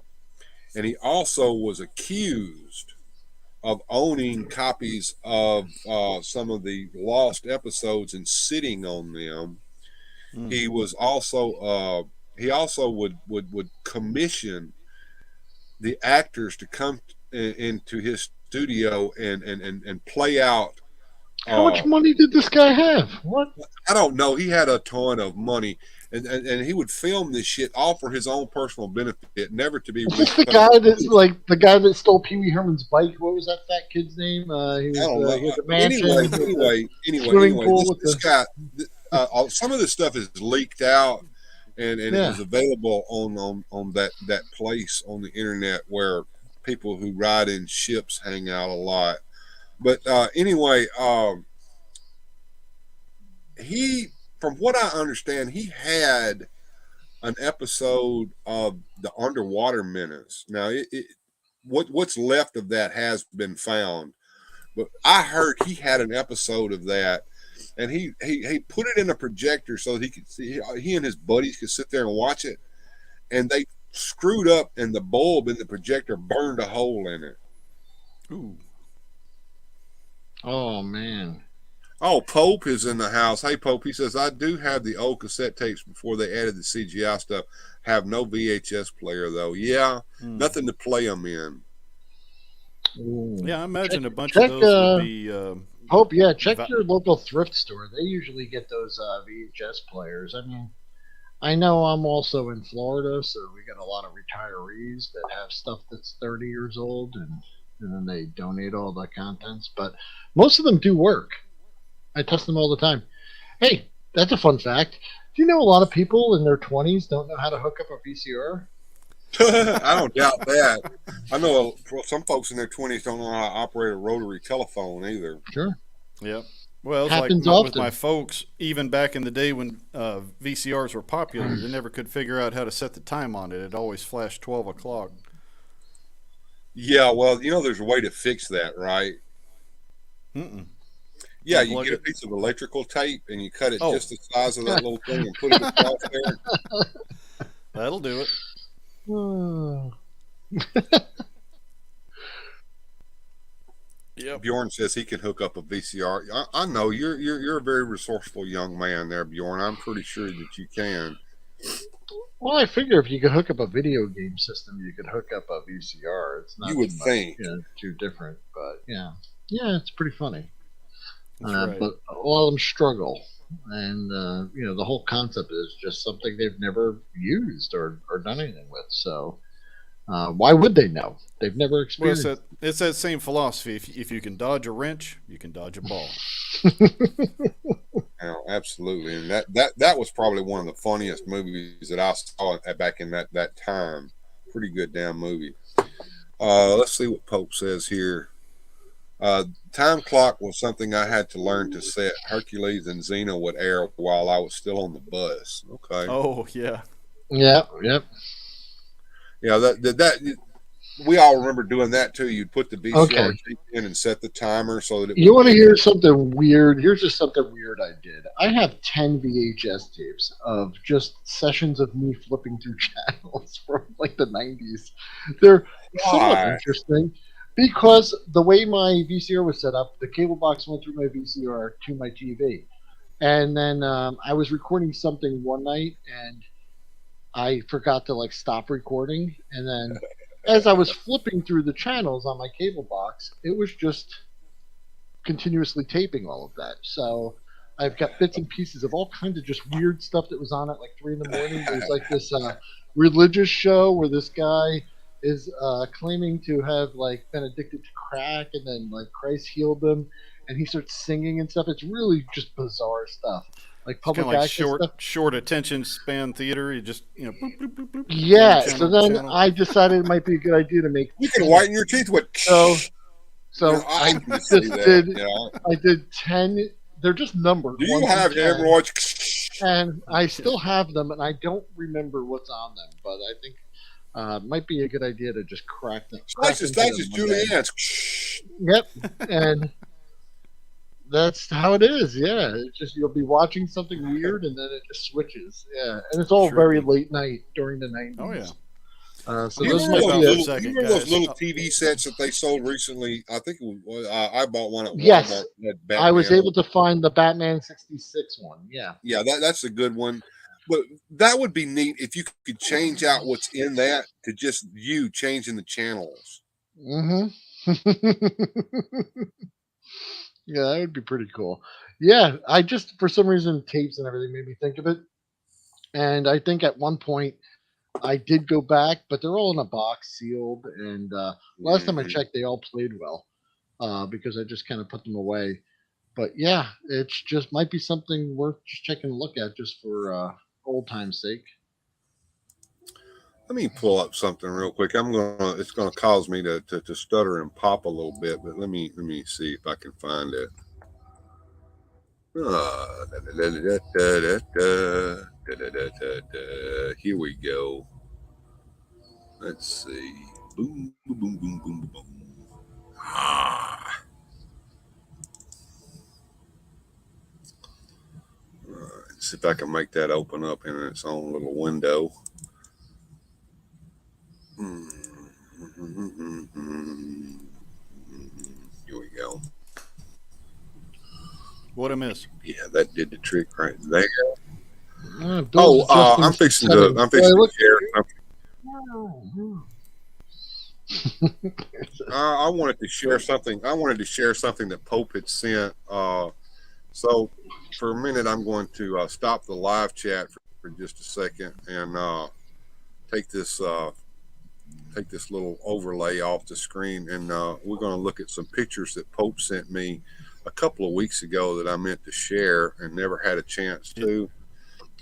And he also was accused of owning copies of some of the lost episodes and sitting on them. He was also he also would commission the actors to come into his studio and play out. How much money did this guy have? What? I don't know. He had a ton of money, and he would film this shit all for his own personal benefit, never to be Is this released. the guy that's like the guy that stole Pee Wee Herman's bike? What was that fat kid's name? I don't know. He had the mansion. Anyway, Swimming pool with this the guy, some of this stuff is leaked out, and it yeah. was available on that place on the internet where people who ride in ships hang out a lot. But anyway, he, from what I understand, he had an episode of the Underwater Menace. Now, what's left of that has been found, but I heard he had an episode of that, and he put it in a projector so he could see. He and his buddies could sit there and watch it, and they screwed up, and the bulb in the projector burned a hole in it. Ooh. Oh man. Oh, Pope is in the house. Hey, Pope, he says, I do have the old cassette tapes before they added the CGI stuff. Have no VHS player, though. Yeah, nothing to play them in. Ooh. Yeah, I imagine a bunch check, of those would be. Hope, yeah, check your local thrift store. They usually get those VHS players. I mean, I know I'm also in Florida, so we got a lot of retirees that have stuff that's 30 years old, and then they donate all the contents. But most of them do work. I test them all the time. Hey, that's a fun fact. Do you know a lot of people in their 20s don't know how to hook up a VCR? I don't doubt that. I know some folks in their 20s don't know how to operate a rotary telephone either. Sure. Yep. Well, it's Happens like with often. my folks, even back in the day when VCRs were popular, they never could figure out how to set the time on it. It always flashed 12 o'clock. Yeah, well, there's a way to fix that, right? Mm-mm. Yeah, you Unplug get a it. piece of electrical tape and you cut it Oh. just the size of that little thing and put it across there. That'll do it. Oh. Yep. Bjorn says he can hook up a VCR. I know you're a very resourceful young man there, Bjorn. I'm pretty sure that you can. Well, I figure if you could hook up a video game system, you could hook up a VCR. It's You not would too much, think. too different. But yeah, it's pretty funny. That's right. But a lot of them struggle, and the whole concept is just something they've never used or done anything with. So why would they know? They've never Well, experienced. it's that same philosophy. If you can dodge a wrench, you can dodge a ball. Absolutely, and that was probably one of the funniest movies that I saw back in that time. Pretty good damn movie. Let's see what Pope says here. Time clock was something I had to learn to set. Hercules and Xena would air while I was still on the bus. Okay. Oh yeah. Yeah, yep. Yeah, that we all remember doing that too. You'd put the VCR Okay. tape in and set the timer so that it You would want to hear something weird? Here's just something weird I did. I have 10 VHS tapes of just sessions of me flipping through channels from like the 90s. They're somewhat Why? interesting because the way my VCR was set up, the cable box went through my VCR to my TV. And then I was recording something one night and I forgot to like stop recording. And then as I was flipping through the channels on my cable box, it was just continuously taping all of that. So I've got bits and pieces of all kinds of just weird stuff that was on at like 3 in the morning. There's like this religious show where this guy is claiming to have like been addicted to crack and then like Christ healed him and he starts singing and stuff. It's really just bizarre stuff. Like It's kind public of like access stuff. short attention span theater. You just bloop, bloop, bloop, bloop, Yeah, channel so to then channel. I decided it might be a good idea to make You can whiten your teeth with. so I can just see that. did Yeah. I did 10. They're just numbered. Do you 1 have through 10. hemorrhoids? And I still have them, and I don't remember what's on them. But I think it might be a good idea to just crack them. Slices, Julianne's. Yep, and that's how it is. Yeah, it's just you'll be watching something weird, and then it just switches. Yeah, and it's all Sure very be. late night during the 90s. Oh yeah. So You those remember, might those be little, second, you remember those guys. little TV sets that they sold recently? I think it was, I bought one at Walmart. Yes. That I was Batman. able to find the Batman '66 one. Yeah. Yeah, that's a good one. But that would be neat if you could change out what's in that to just you changing the channels. Mm-hmm. Yeah, that would be pretty cool. Yeah, I just for some reason tapes and everything made me think of it, and I think at one point I did go back, but they're all in a box sealed. And last time I Mhm. checked, they all played well because I just kind of put them away. But yeah, it's just might be something worth just taking a look at just for old time's sake. Let me pull up something real quick. It's gonna cause me to stutter and pop a little bit, but let me see if I can find it. Here we go. Let's see. Boom, boom, boom, boom, boom, boom. Let's see if I can make that open up in its own little window. Here we go. What a miss. Yeah, that did the trick right there. Bill's adjusting I'm fixing settings. to share something. I wanted to share something. I wanted to share something that Pope had sent. So for a minute, I'm going to stop the live chat for just a second and take this little overlay off the screen, and we're going to look at some pictures that Pope sent me a couple of weeks ago that I meant to share and never had a chance to.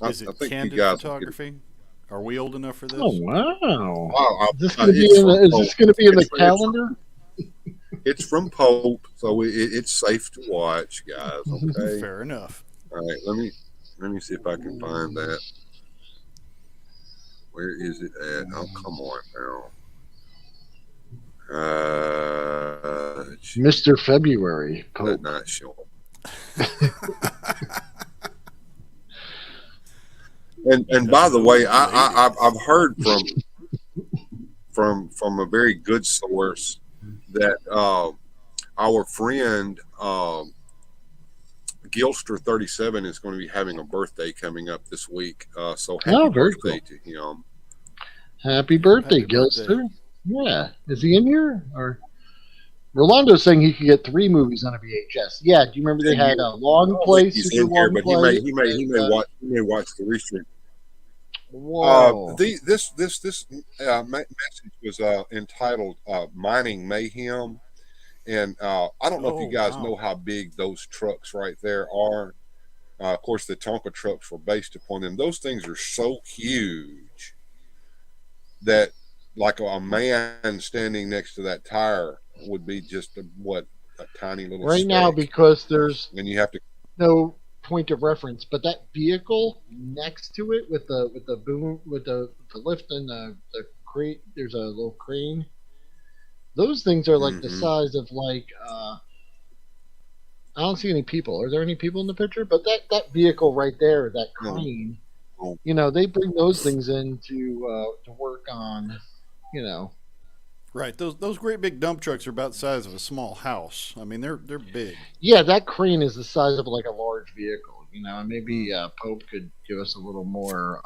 Is it I think candid you guys photography? Are we old enough for this? Oh wow! Wow, Is this going to be in the, is this going to be in the calendar? It's from Pope, so it's safe to watch, guys. Okay. Fair enough. All right, let me see if I can find that. Where is it at? Oh, come on now. Mr. February. That not showing. And by the way, I've heard from a very good source that our friend Gilster 37 is going to be having a birthday coming up this week. So happy very birthday cool. to him. Happy birthday, Happy birthday. Gilster. Yeah. Is he in here? Or Rolando's saying he could get 3 movies on a VHS. Yeah, do you remember they had a long play, He's super in here, long but play? he may watch the restream. Whoa. This message was entitled "Mining Mayhem," and I don't know if you guys know how big those trucks right there are. Of course, the Tonka trucks were based upon them. Those things are so huge that, like a man standing next to that tire would be just a tiny little right speck. now, because there's And you have to. no point of reference, but that vehicle next to it with the boom with the lift and the crate, there's a little crane. Those things are like the size of I don't see any people. Are there any people in the picture? But that vehicle right there, that crane, they bring those things in to work on, Right. Those great big dump trucks are about the size of a small house. I mean, they're big. Yeah, that crane is the size of like a large vehicle, and maybe Pope could give us a little more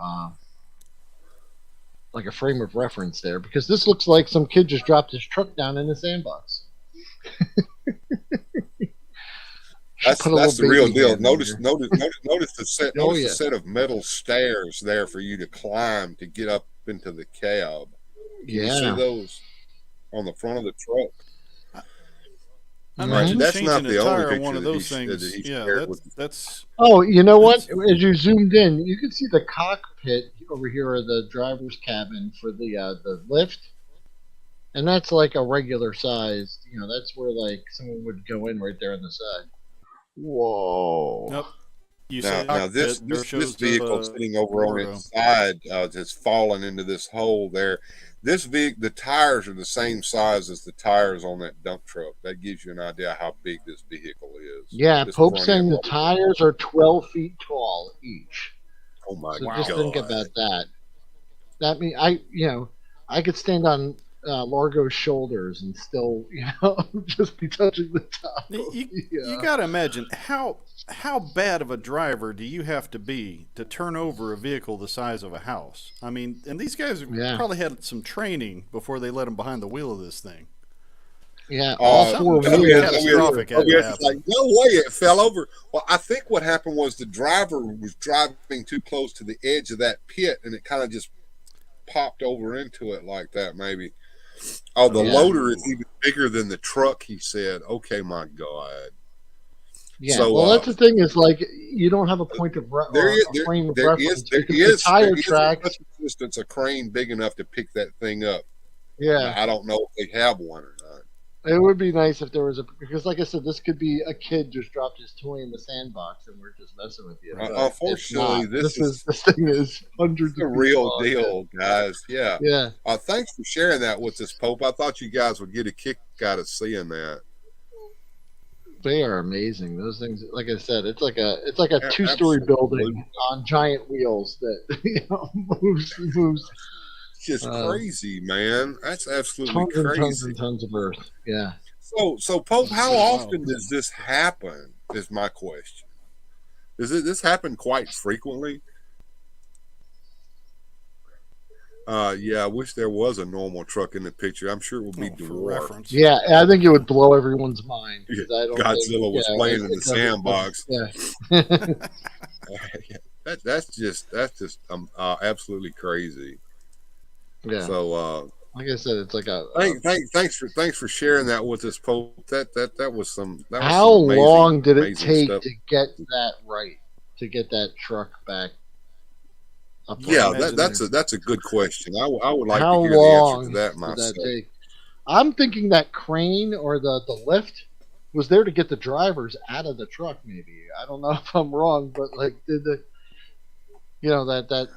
like a frame of reference there, because this looks like some kid just dropped his truck down in the sandbox. That's the real deal. Notice the set. Oh, Notice yeah. the set of metal stairs there for you to climb to get up into the cab. You see those on the front of the truck? Imagine That's changing not the a only tire picture on one of that those he things. Yeah, shared with that's. Oh, you know what? As you zoomed in, you can see the cockpit over here, or the driver's cabin for the lift, and that's like a regular size. That's where like someone would go in right there on the side. Whoa! Nope. You Now this vehicle sitting over on its side has fallen into this hole there. The tires are the same size as the tires on that dump truck. That gives you an idea how big this vehicle is. Yeah, This Pope's front saying end the loader. tires are 12 feet tall each. Oh my So god! just think about that. That means I could stand on Largo's shoulders and still, just be touching the top. You got to imagine how bad of a driver do you have to be to turn over a vehicle the size of a house? I mean, and these guys probably had some training before they let them behind the wheel of this thing. Yeah, all 4 wheels. Catastrophic had to happen. Like, no way it fell over. Well, I think what happened was the driver was driving too close to the edge of that pit, and it kind of just popped over into it like that, maybe. Oh, the loader is even bigger than the truck, he said. Okay, my God. Yeah, so, well, that's the thing is, like, you don't have a point of frame of reference. There is tire tracks. Distance, a crane big enough to pick that thing up. Yeah. Now, I don't know if they have one or not. It would be nice if there was because, like I said, this could be a kid just dropped his toy in the sandbox and we're just messing with you. Unfortunately, this thing is hundreds of real deal, guys. Yeah. Yeah. Thanks for sharing that with us, Pope. I thought you guys would get a kick out of seeing that. They are amazing. Those things, like I said, it's like a 2-story building on giant wheels that moves. It's just crazy, man. That's absolutely crazy. Tons and tons of earth. Yeah. So Pope, how often does this happen? Is my question. Does this happen quite frequently? Yeah, I wish there was a normal truck in the picture. I'm sure it would be dwarfed. Yeah, I think it would blow everyone's mind. I don't Godzilla was playing in the sandbox. Yeah. That's just absolutely crazy. Yeah. So, like I said, it's like a thanks for sharing that with us, Pope. That was some. How long did it take to get that right? To get that truck back? Yeah, that's a good question. I would like to hear the answer to that myself. I'm thinking that crane or the lift was there to get the drivers out of the truck. Maybe I don't know if I'm wrong, but like did the that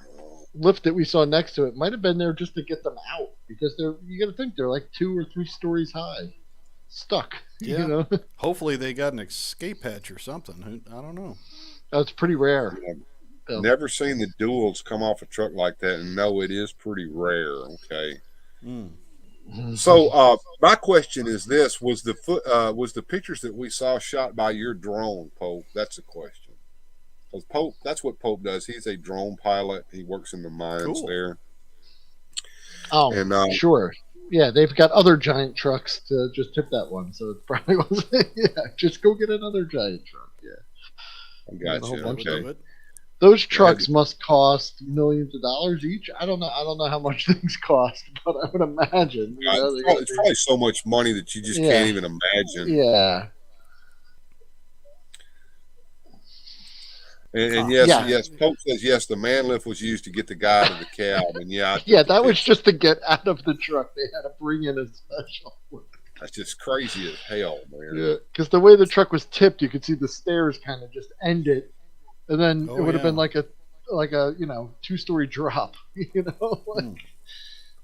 lift that we saw next to it might have been there just to get them out because you got to think they're like 2 or 3 stories high. stuck. Yeah. You know, Hopefully they got an escape hatch or something. I don't know. that's pretty rare. I've never seen the duals come off a truck like that, and no, it is pretty rare. Okay. Mm. So my question is this: was the pictures that we saw shot by your drone, Pope? That's a question. Because Pope, that's what Pope does. He's a drone pilot. He works in the mines Cool. there. Oh, And sure. Yeah, they've got other giant trucks to just tip that one, so it probably wasn't. Yeah, just go get another giant truck. Yeah, I got a whole you. bunch That would Okay. do it. those trucks must cost millions of dollars each. I don't know. I don't know how much things cost, but I would imagine. You know, It's probably so much money that you just can't even imagine. Yeah. And yes, Yeah. yes, Pope says yes. The man lift was used to get the guy out of the cab, and yeah, I took Yeah, the that was picture. just to get out of the truck. They had to bring in a special. That's just crazy as hell, man. Yeah, because the way the truck was tipped, you could see the stairs kind of just end it, and then Oh, it would have been yeah. like a 2-story drop. You know.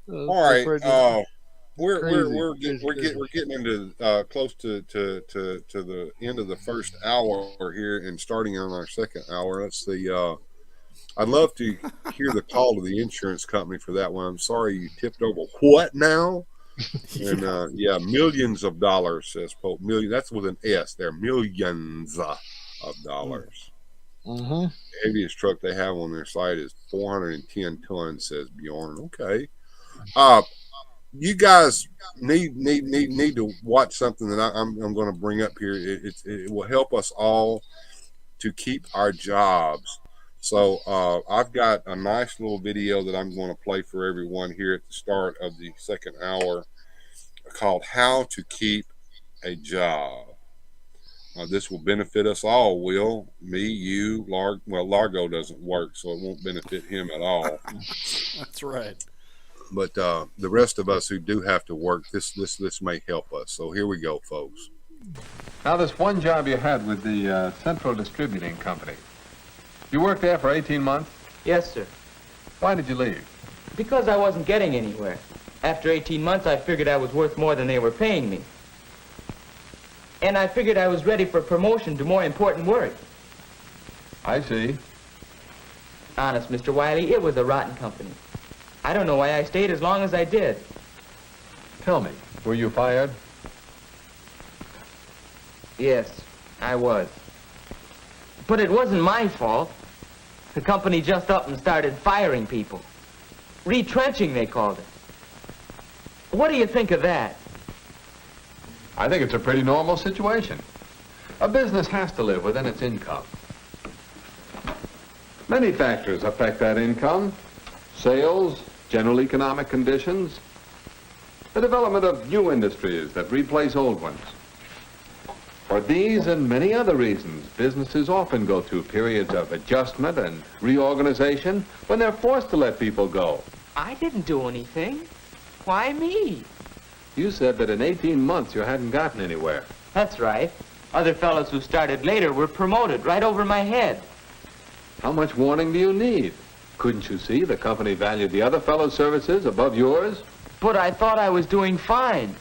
All right, we're Crazy. getting into close to the end of the first hour here, and starting on our second hour. Let's see. I'd love to hear the call to the insurance company for that one. I'm sorry you tipped over. What now? And yeah, millions of dollars, says Pope. Million. That's with an S. There, millions of dollars. Mm-hmm. The heaviest truck they have on their site is 410 tons, says Bjorn. Okay. You guys need to watch something that I'm going to bring up here. It will help us all to keep our jobs. So I've got a nice little video that I'm going to play for everyone here at the start of the second hour called "How to Keep a Job." This will benefit us all, Will, me, you, Largo doesn't work, so it won't benefit him at all. That's right. But the rest of us who do have to work, this may help us. So here we go, folks. Now, this one job you had with the Central Distributing Company, you worked there for 18 months? Yes, sir. Why did you leave? Because I wasn't getting anywhere. After 18 months, I figured I was worth more than they were paying me. And I figured I was ready for promotion to more important work. I see. Honest, Mr. Wiley, it was a rotten company. I don't know why I stayed as long as I did. Tell me, were you fired? Yes, I was. But it wasn't my fault. The company just up and started firing people. Retrenching, they called it. What do you think of that? I think it's a pretty normal situation. A business has to live within its income. Many factors affect that income. Sales, general economic conditions, the development of new industries that replace old ones. For these and many other reasons, businesses often go through periods of adjustment and reorganization when they're forced to let people go. I didn't do anything. Why me? You said that in 18 months you hadn't gotten anywhere. That's right. Other fellows who started later were promoted right over my head. How much warning do you need? Couldn't you see the company valued the other fellow's services above yours? But I thought I was doing fine.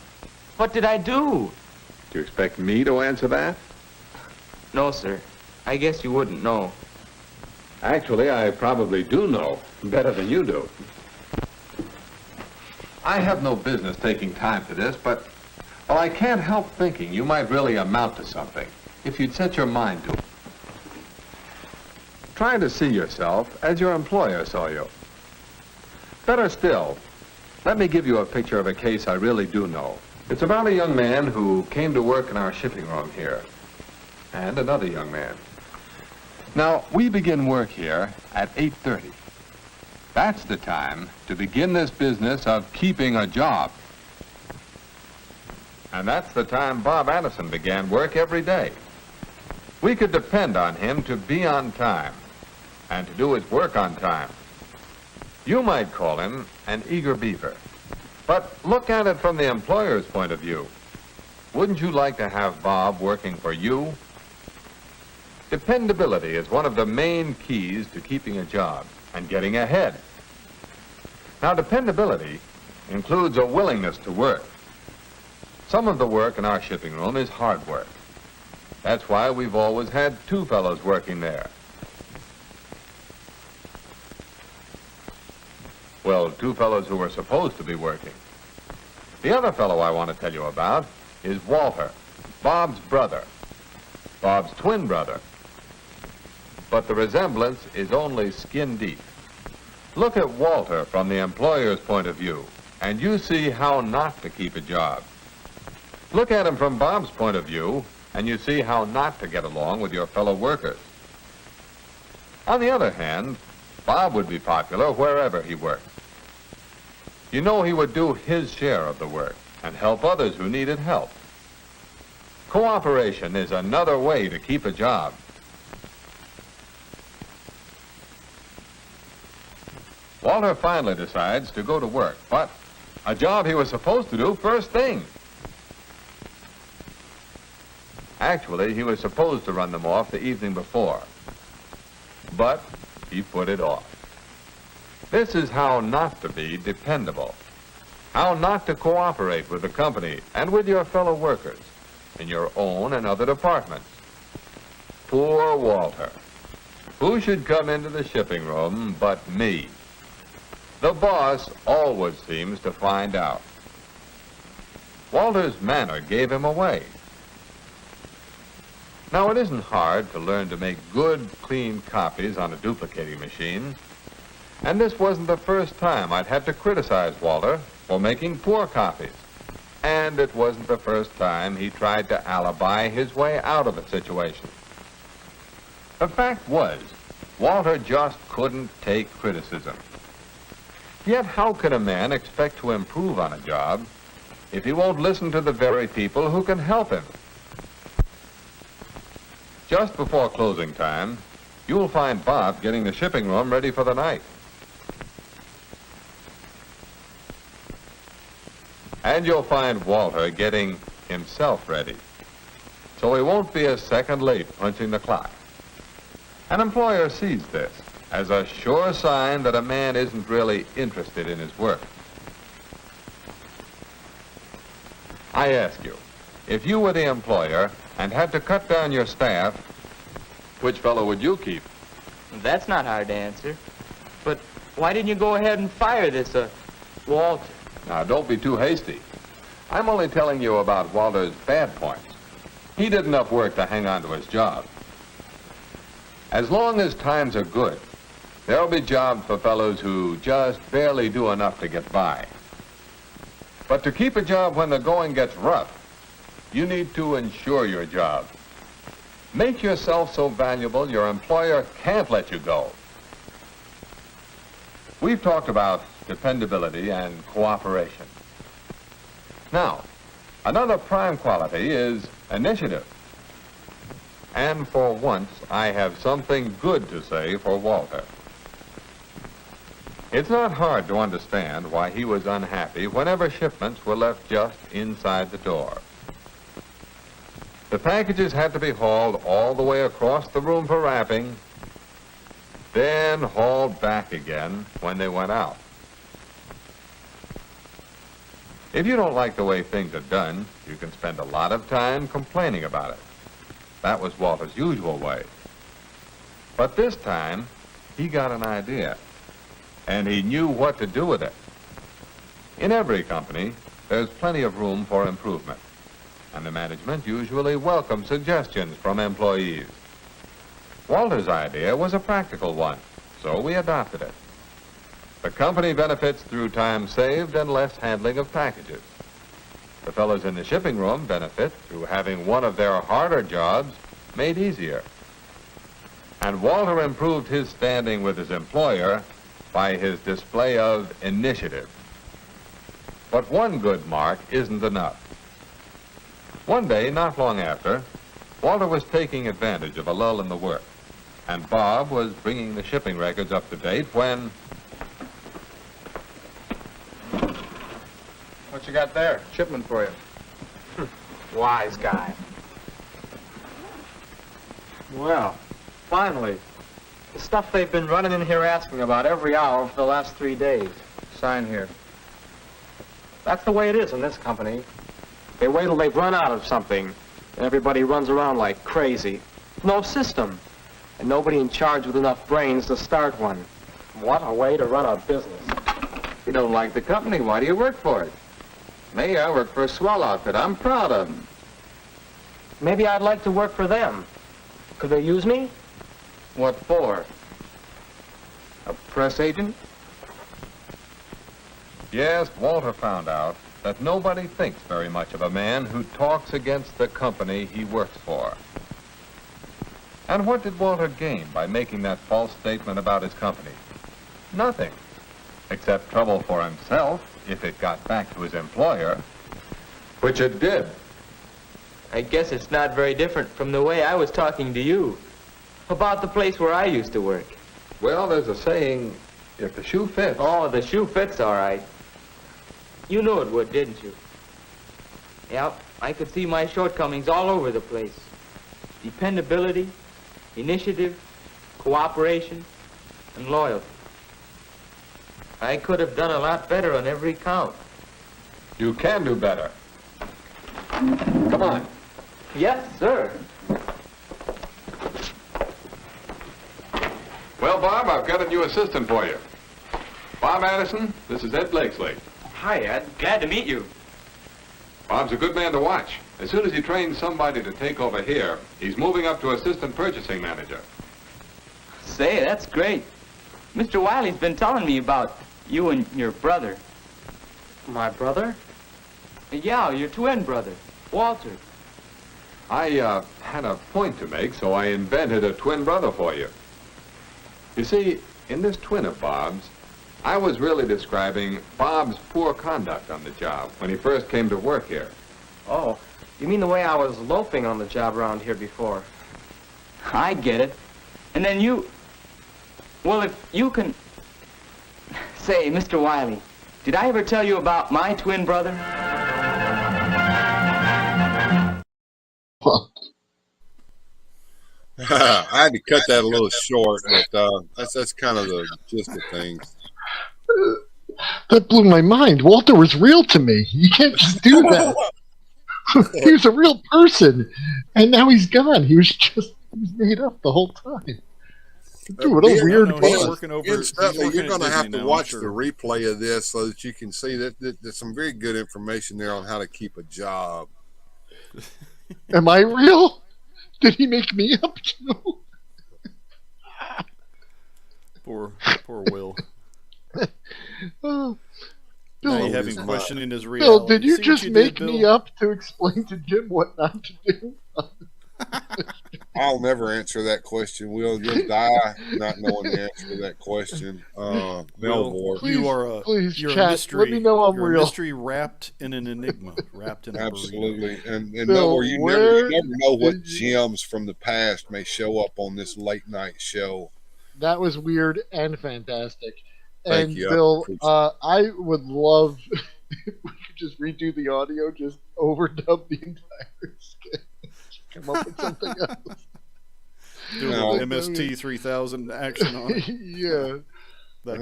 What did I do? Do you expect me to answer that? No, sir. I guess you wouldn't know. Actually, I probably do know better than you do. I have no business taking time for this, but well, I can't help thinking you might really amount to something if you'd set your mind to it. Try to see yourself as your employer saw you. Better still, let me give you a picture of a case I really do know. It's about a young man who came to work in our shipping room here, and another young man. Now, we begin work here at 8:30. That's the time to begin this business of keeping a job. And that's the time Bob Addison began work every day. We could depend on him to be on time and to do his work on time. You might call him an eager beaver. But look at it from the employer's point of view. Wouldn't you like to have Bob working for you? Dependability is one of the main keys to keeping a job and getting ahead. Now, dependability includes a willingness to work. Some of the work in our shipping room is hard work. That's why we've always had two fellows working there. Well, two fellows who were supposed to be working. The other fellow I want to tell you about is Walter, Bob's brother, Bob's twin brother. But the resemblance is only skin deep. Look at Walter from the employer's point of view, and you see how not to keep a job. Look at him from Bob's point of view, and you see how not to get along with your fellow workers. On the other hand, Bob would be popular wherever he worked. You know, he would do his share of the work and help others who needed help. Cooperation is another way to keep a job. Walter finally decides to go to work, but a job he was supposed to do first thing. Actually, he was supposed to run them off the evening before, but he put it off. This is how not to be dependable, how not to cooperate with the company and with your fellow workers in your own and other departments. Poor Walter. Who should come into the shipping room but me? The boss always seems to find out. Walter's manner gave him away. Now, it isn't hard to learn to make good, clean copies on a duplicating machine. And this wasn't the first time I'd had to criticize Walter for making poor copies. And it wasn't the first time he tried to alibi his way out of a situation. The fact was, Walter just couldn't take criticism. Yet how can a man expect to improve on a job if he won't listen to the very people who can help him? Just before closing time, you'll find Bob getting the shipping room ready for the night. And you'll find Walter getting himself ready, so he won't be a second late punching the clock. An employer sees this as a sure sign that a man isn't really interested in his work. I ask you, if you were the employer and had to cut down your staff, which fellow would you keep? That's not hard to answer. But why didn't you go ahead and fire this, Walter? Now, don't be too hasty. I'm only telling you about Walter's bad points. He did enough work to hang on to his job. As long as times are good, there'll be jobs for fellows who just barely do enough to get by. But to keep a job when the going gets rough, you need to insure your job. Make yourself so valuable your employer can't let you go. We've talked about dependability and cooperation. Now, another prime quality is initiative. And for once, I have something good to say for Walter. It's not hard to understand why he was unhappy whenever shipments were left just inside the door. The packages had to be hauled all the way across the room for wrapping, then hauled back again when they went out. If you don't like the way things are done, you can spend a lot of time complaining about it. That was Walter's usual way. But this time, he got an idea, and he knew what to do with it. In every company, there's plenty of room for improvement, and the management usually welcomes suggestions from employees. Walter's idea was a practical one, so we adopted it. The company benefits through time saved and less handling of packages. The fellows in the shipping room benefit through having one of their harder jobs made easier. And Walter improved his standing with his employer by his display of initiative. But one good mark isn't enough. One day, not long after, Walter was taking advantage of a lull in the work, and Bob was bringing the shipping records up to date when... What you got there? Shipment for you. Wise guy. Well, finally. The stuff they've been running in here asking about every hour for the last 3 days. Sign here. That's the way it is in this company. They wait till they've run out of something, and everybody runs around like crazy. No system, and nobody in charge with enough brains to start one. What a way to run a business. You don't like the company, why do you work for it? Me, I work for a swell outfit. I'm proud of them. Maybe I'd like to work for them. Could they use me? What for? A press agent? Yes, Walter found out that nobody thinks very much of a man who talks against the company he works for. And what did Walter gain by making that false statement about his company? Nothing, except trouble for himself if it got back to his employer, which it did. I guess it's not very different from the way I was talking to you about the place where I used to work. Well, there's a saying, if the shoe fits. Oh, the shoe fits all right. You knew it would, didn't you? Yep, I could see my shortcomings all over the place. Dependability, initiative, cooperation, and loyalty. I could have done a lot better on every count. You can do better. Come on. Yes, sir. Well, Bob, I've got a new assistant for you. Bob Addison, this is Ed Blakesley. Hi, Ed. Glad to meet you. Bob's a good man to watch. As soon as he trains somebody to take over here, he's moving up to assistant purchasing manager. Say, that's great. Mr. Wiley's been telling me about you and your brother. My brother? Yeah, your twin brother, Walter. I had a point to make, so I invented a twin brother for you. You see, in this twin of Bob's, I was really describing Bob's poor conduct on the job when he first came to work here. Oh, you mean the way I was loafing on the job around here before? I get it. And then you... Well, if you can... Say, Mr. Wiley, did I ever tell you about my twin brother? I had to cut that a little short, but that's kind of the gist of things. That blew my mind. Walter was real to me. You can't just do that. He was a real person, and now he's gone. He was made up the whole time. Dude, what a weird boss. You're going to have to watch sure. the replay of this so that you can see that there's some very good information there on how to keep a job. Am I real? Did he make me up too? Poor Will. Oh, Now Bill, you have him questioning his reality. Bill, did you See what just did, make Bill? me up to explain to Jim what not to do? I'll never answer that question, Will. You'll die not knowing the answer to that question. Melvor. Please, you're chat. a mystery. Let me know I'm you're real. A mystery wrapped in an enigma, wrapped in a Absolutely. burrito. And Bill, Melvor, you never know what gems from the past may show up on this late night show. That was weird and fantastic. Thank And you. Bill, I would love if we could just redo the audio, just overdub the entire skit. Come up with something else. Do a little MST 3000 action on it. Yeah. That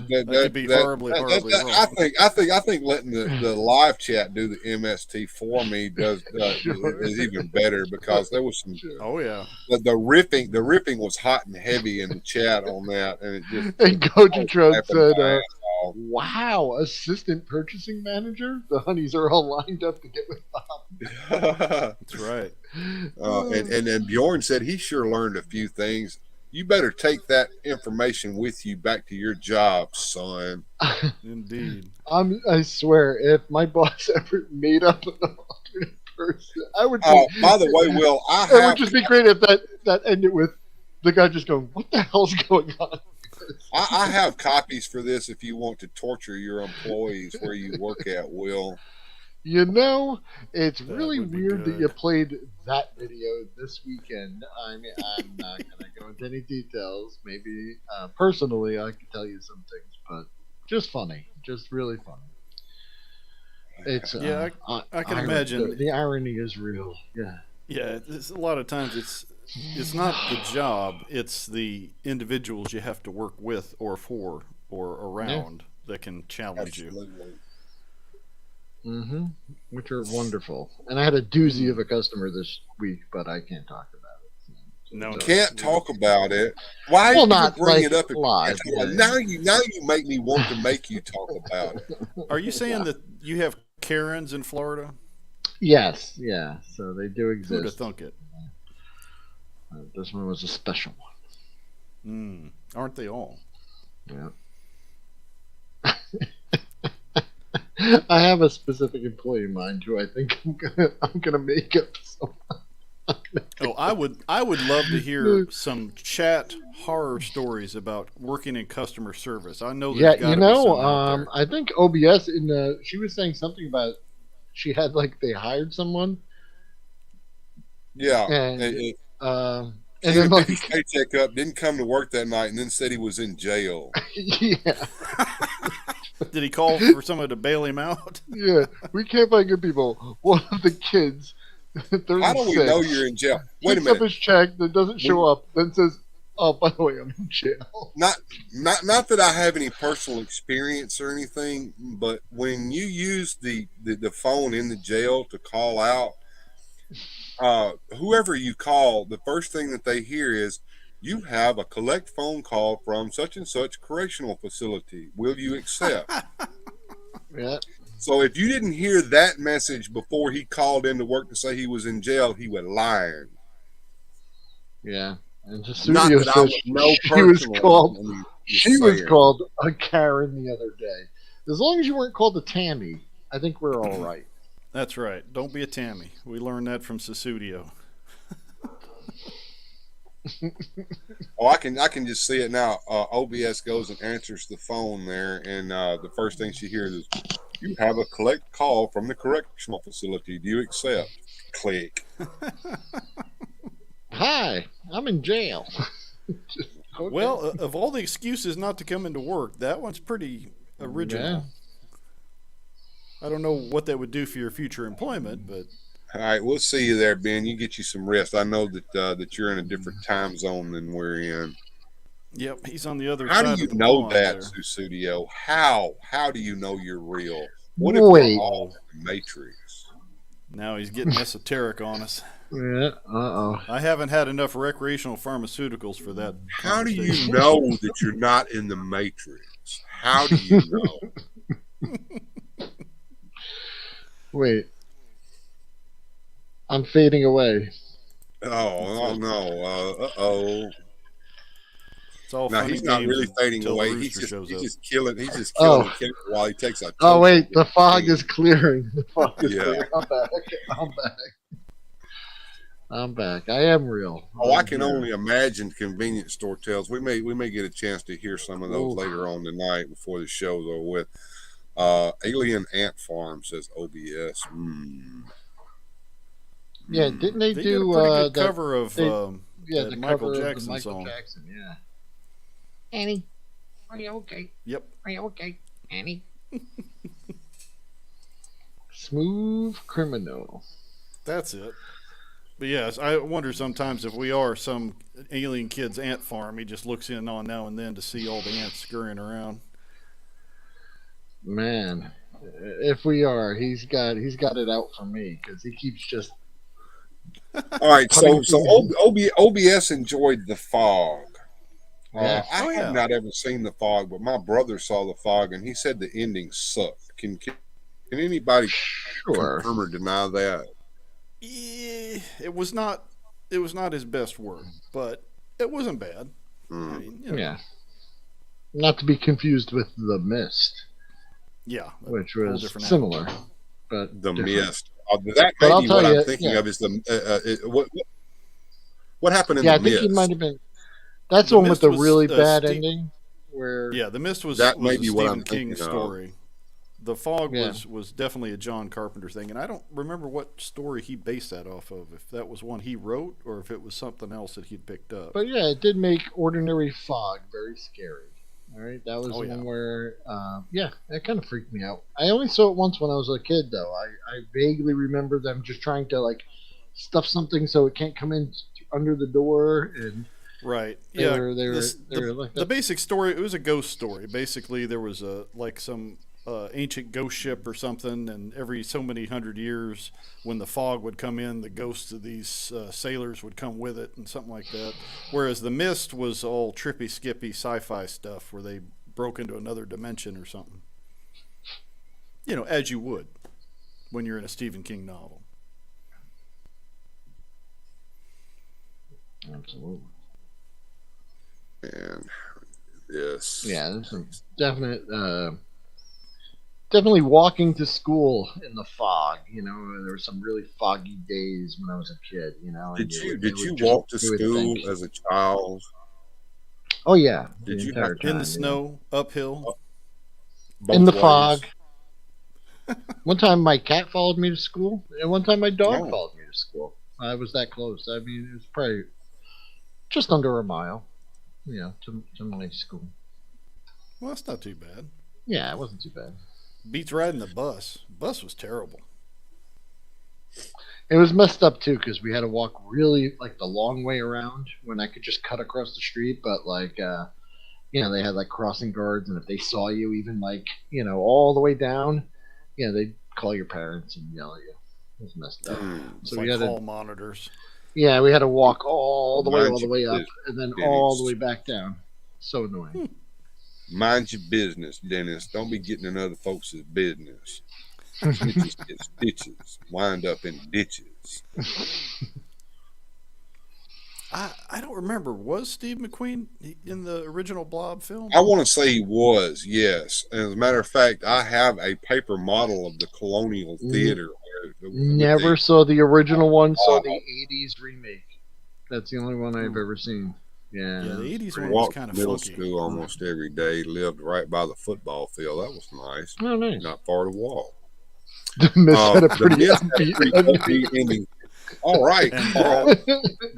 could be horribly wrong. I think letting the live chat do the MST for me is even better because there was some. Oh yeah. The riffing was hot and heavy in the chat on that, and it just. And Goji Trud said, "Wow, assistant purchasing manager. The honeys are all lined up to get with Bob." That's right. And Bjorn said he sure learned a few things. You better take that information with you back to your job, son. Indeed. I swear, if my boss ever made up an alternate person, I would. By the way, Will, it would just be great if that ended with the guy just going, "What the hell's going on?" I have copies for this if you want to torture your employees where you work at, Will. You know, it's really would be weird that good. you played that video this weekend. I mean, I'm not going to go into any details. Maybe personally, I could tell you some things, but just funny, just really funny. It's Yeah, I can imagine. the irony is real. Yeah. Yeah, it's, a lot of times it's not the job, it's the individuals you have to work with or for or around that can challenge you. Mm-hmm. Which are wonderful. And I had a doozy of a customer this week, but I can't talk about it. No, no. Can't talk about it. Why Well, even not bring like it up if you live. can't talk about it? Now you make me want to make you talk about it. Are you saying that you have Karens in Florida? Yes, yeah. So they do Who'd have exist. thunk it? This one was a special Aren't they all? one. Yeah. I have a specific employee in mind who I think I'm gonna make up someone. Oh, I would love to hear some chat horror stories about working in customer service. I know there's got to be some out there. I think OBS she was saying something about she had like they hired someone Yeah. and and He then picked his like paycheck up, didn't come to work that night, and then said he was in jail. yeah. Did he call for someone to bail him out? Yeah, we can't find good people. One of the kids, 36, How do we know you're in jail? Wait a picks minute. up his check that doesn't show up, then says, "Oh, by the way, I'm in jail." Not that I have any personal experience or anything, but when you use the phone in the jail to call out, whoever you call, the first thing that they hear is, "You have a collect phone call from such and such correctional facility. Will you accept?" Yeah, So if you didn't hear that message before he called into work to say he was in jail, he was lying. yeah. And the Not studio that I says would know she was personally. called. I mean, She just was saying. called a Karen the other day. As long as you weren't called a Tammy, I think we're all right. That's right. Don't be a Tammy. We learned that from Susudio. Oh, I can just see it now. OBS goes and answers the phone there, and the first thing she hears is, "You have a collect call from the correctional facility. Do you accept?" Click. Hi, I'm in jail. Okay. Well, of all the excuses not to come into work, that one's pretty original. Yeah. I don't know what that would do for your future employment, but All right, we'll see you there, Ben. You get you some rest. I know that you're in a different time zone than we're in. yep, he's on the other How side do you of the know pond that, there. Susudio? How do you know you're real? What if we're Wait. all in the Matrix? Now he's getting esoteric on us. Yeah. Uh-oh. I haven't had enough recreational pharmaceuticals for that. How do you conversation. know that you're not in the Matrix? How do you know? Wait. I'm fading away. Oh no! Uh-oh! It's all No, fun he's and not games really fading until the away. rooster shows up. He's killing Oh. Kenny while he takes a. Oh, wait. token. The fog is clearing. The fog is Yeah. clearing. I'm back. I'm back. I'm back. I am real. Oh, I I'm can here. only imagine convenience store tales. We may get a chance to hear some of those Ooh. later on tonight before the show's over with. Alien Ant Farm says OBS. Yeah, didn't they, They do did a pretty good that- cover of they- that the Michael cover of the Jackson Michael song. Jackson, yeah. Annie, are you okay? Yep. Are you okay, Annie? Smooth criminal. That's it. But yes, I wonder sometimes if we are some alien kid's ant farm. He just looks in on now and then to see all the ants scurrying around. Man, if we are, he's got it out for me because he keeps just. All right, so OBS enjoyed The Fog. Yeah. I Oh, yeah. have not ever seen The Fog, but my brother saw The Fog, and he said the ending sucked. Can anybody Sure. confirm or deny that? Yeah, it was not his best work, but it wasn't bad. I mean, you know, Yeah. Not to be confused with The Mist, yeah, a which whole was different similar, animal. but The different. Mist. That But may I'll be tell what you, I'm thinking yeah. of. Is what happened in Yeah, The I think Mist? he might have been. That's The the one with Mist the was, really bad Steve- ending, where Yeah, The Mist was That was may a be what Stephen I'm King thinking of. story. The Fog Yeah. was definitely a John Carpenter thing, and I don't remember what story he based that off of. If that was one he wrote, or if it was something else that he'd picked up. But yeah, it did make Ordinary Fog very scary. All right, that was Oh, the yeah. one where, yeah, that kind of freaked me out. I only saw it once when I was a kid, though. I vaguely remember them just trying to like stuff something so it can't come in under the door, and Right. they Yeah. were the like the that. basic story. It was a ghost story. Basically, there was some ancient ghost ship or something, and every so many hundred years, when the fog would come in, the ghosts of these sailors would come with it, and something like that. Whereas the Mist was all trippy, skippy sci-fi stuff, where they broke into another dimension or something. As you would when you're in a Stephen King novel. Absolutely. And yes. Yeah, there's some definitely walking to school in the fog. There were some really foggy days when I was a kid. And Did you walk to school as a child? Oh yeah, Did you entire time, in the snow, uphill, in the fog? One time my cat followed me to school, and one time my dog followed me to school. I was that close. I mean, it was probably just under a mile, to my school. Well, that's not too bad. Yeah, it wasn't too bad. Beats riding the bus. Bus was terrible. It was messed up too because we had to walk really like the long way around when I could just cut across the street, but they had like crossing guards, and if they saw you even all the way down, they'd call your parents and yell at you. It was messed up. So we had hall monitors. Yeah, we had to walk all the way up, and then all the way back down. So annoying. Mind your business, Dennis. Don't be getting in other folks' business. Snitches get stitches. Wind up in ditches. I don't remember. Was Steve McQueen in the original Blob film? I want to say he was, yes. And as a matter of fact, I have a paper model of the Colonial Theater. Never saw the original one, saw the 80s remake. That's the only one I've ever seen. Yeah, the 80s one was kind of middle funky. School almost every day, lived right by the football field. That was nice. Oh, nice. Not far to walk. The Mist had a pretty upbeat ending. All right.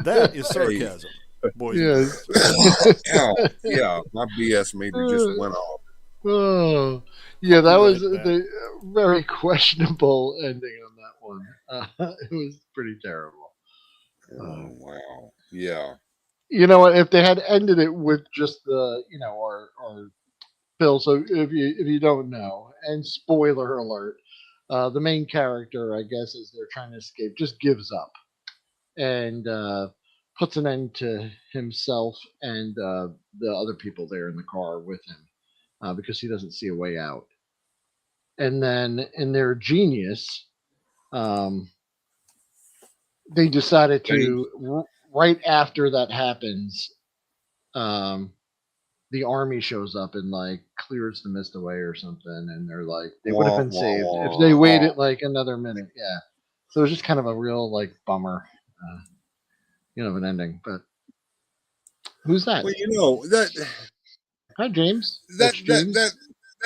That is sarcasm, boys. Yes. Yeah, my BS meter just went off. Oh, yeah, that was the very questionable ending on that one. It was pretty terrible. Oh, wow. Yeah. You know what? If they had ended it with just the, our Bill. So if you don't know, and spoiler alert, the main character, I guess, as they're trying to escape, just gives up and puts an end to himself and the other people there in the car with him because he doesn't see a way out. And then in their genius, they decided to right after that happens, the army shows up and clears the mist away or something, and they're like they would have been saved if they waited another minute. Yeah, so it was just kind of a real bummer, of an ending. But who's that? Well, that. Hi, James. That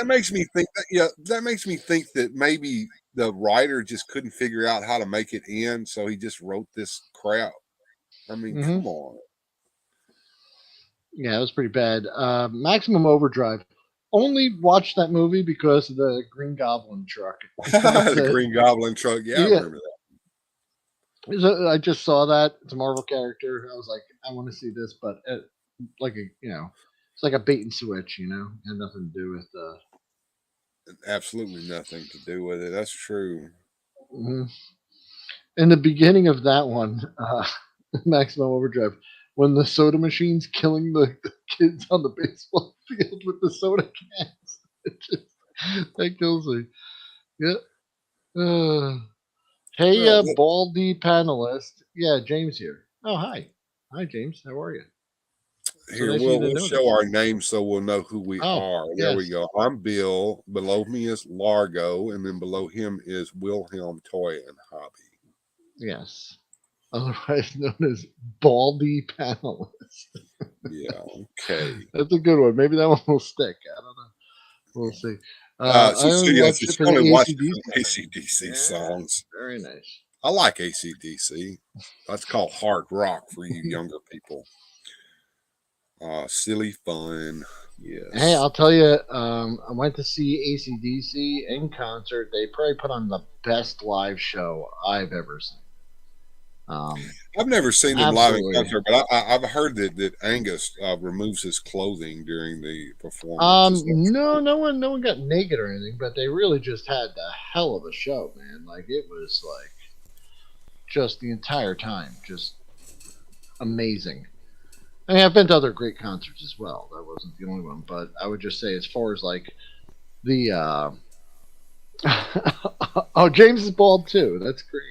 makes me think that makes me think that maybe the writer just couldn't figure out how to make it end, so he just wrote this crap. I mean, come on. Yeah, it was pretty bad. Maximum Overdrive. Only watched that movie because of the Green Goblin truck. The Green Goblin truck. Yeah, I remember that. I just saw that. It's a Marvel character. I was like, I want to see this, but it's like a bait and switch. Had nothing to do with. Absolutely nothing to do with it. That's true. Mm-hmm. In the beginning of that one, Maximum Overdrive, when the soda machine's killing the kids on the baseball field with the soda cans, that kills me. Yeah. Hey, Baldy panelist. Yeah, James here. Oh, hi. Hi, James. How are you? Here, we'll show our names so we'll know who we are. There we go. I'm Bill. Below me is Largo, and then below him is Wilhelm Toy and Hobby. Yes. Otherwise known as Baldy panelist. Yeah, okay. That's a good one. Maybe that one will stick. I don't know. We'll see. She's only watching AC/DC songs. Very nice. I like AC/DC. That's called hard rock for you younger people. Silly fun. Yes. Hey, I'll tell you, I went to see AC/DC in concert. They probably put on the best live show I've ever seen. I've never seen them live in Absolutely. concert, but I've heard that Angus removes his clothing during the performance. Is that No, no one got naked or anything, but they really just had a hell of a show, man. Like it was like just the entire time, just amazing. I mean, I've been to other great concerts as well. That wasn't the only one, but I would just say, as far as like the oh, James is bald too. That's great.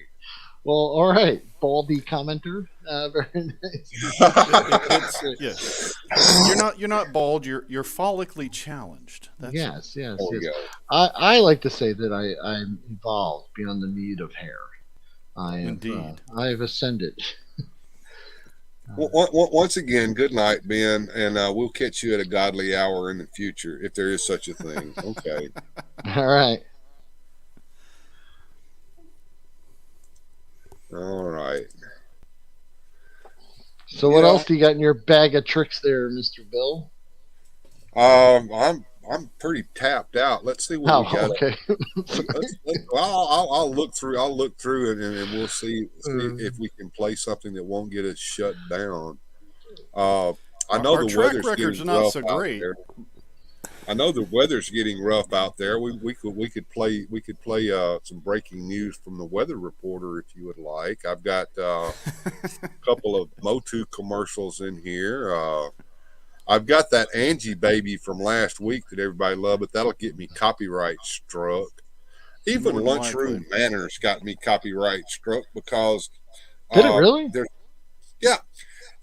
Well, all right, baldy commenter. Very nice. Yes. You're not bald. You're follically challenged. That's Yes, yes, there we yes. go. I like to say that I'm evolved beyond the need of hair. Indeed. I have ascended. Once again, good night, Ben, and we'll catch you at a godly hour in the future if there is such a thing. Okay. All right. All right. So what Yeah. else do you got in your bag of tricks there, Mr. Bill? I'm pretty tapped out. Let's see what Oh, we got. okay. I'll look through. I'll look through it, and we'll see if we can play something that won't get us shut down. I know Our the track weather's record's getting not rough so out great. there. I know the weather's getting rough out there. We could play some breaking news from the weather reporter if you would like. I've got a couple of Motu commercials in here. I've got that Angie baby from last week that everybody loved, but that'll get me copyright struck. Even More than Lunchroom likely. Manners got me copyright struck because Did it really? yeah,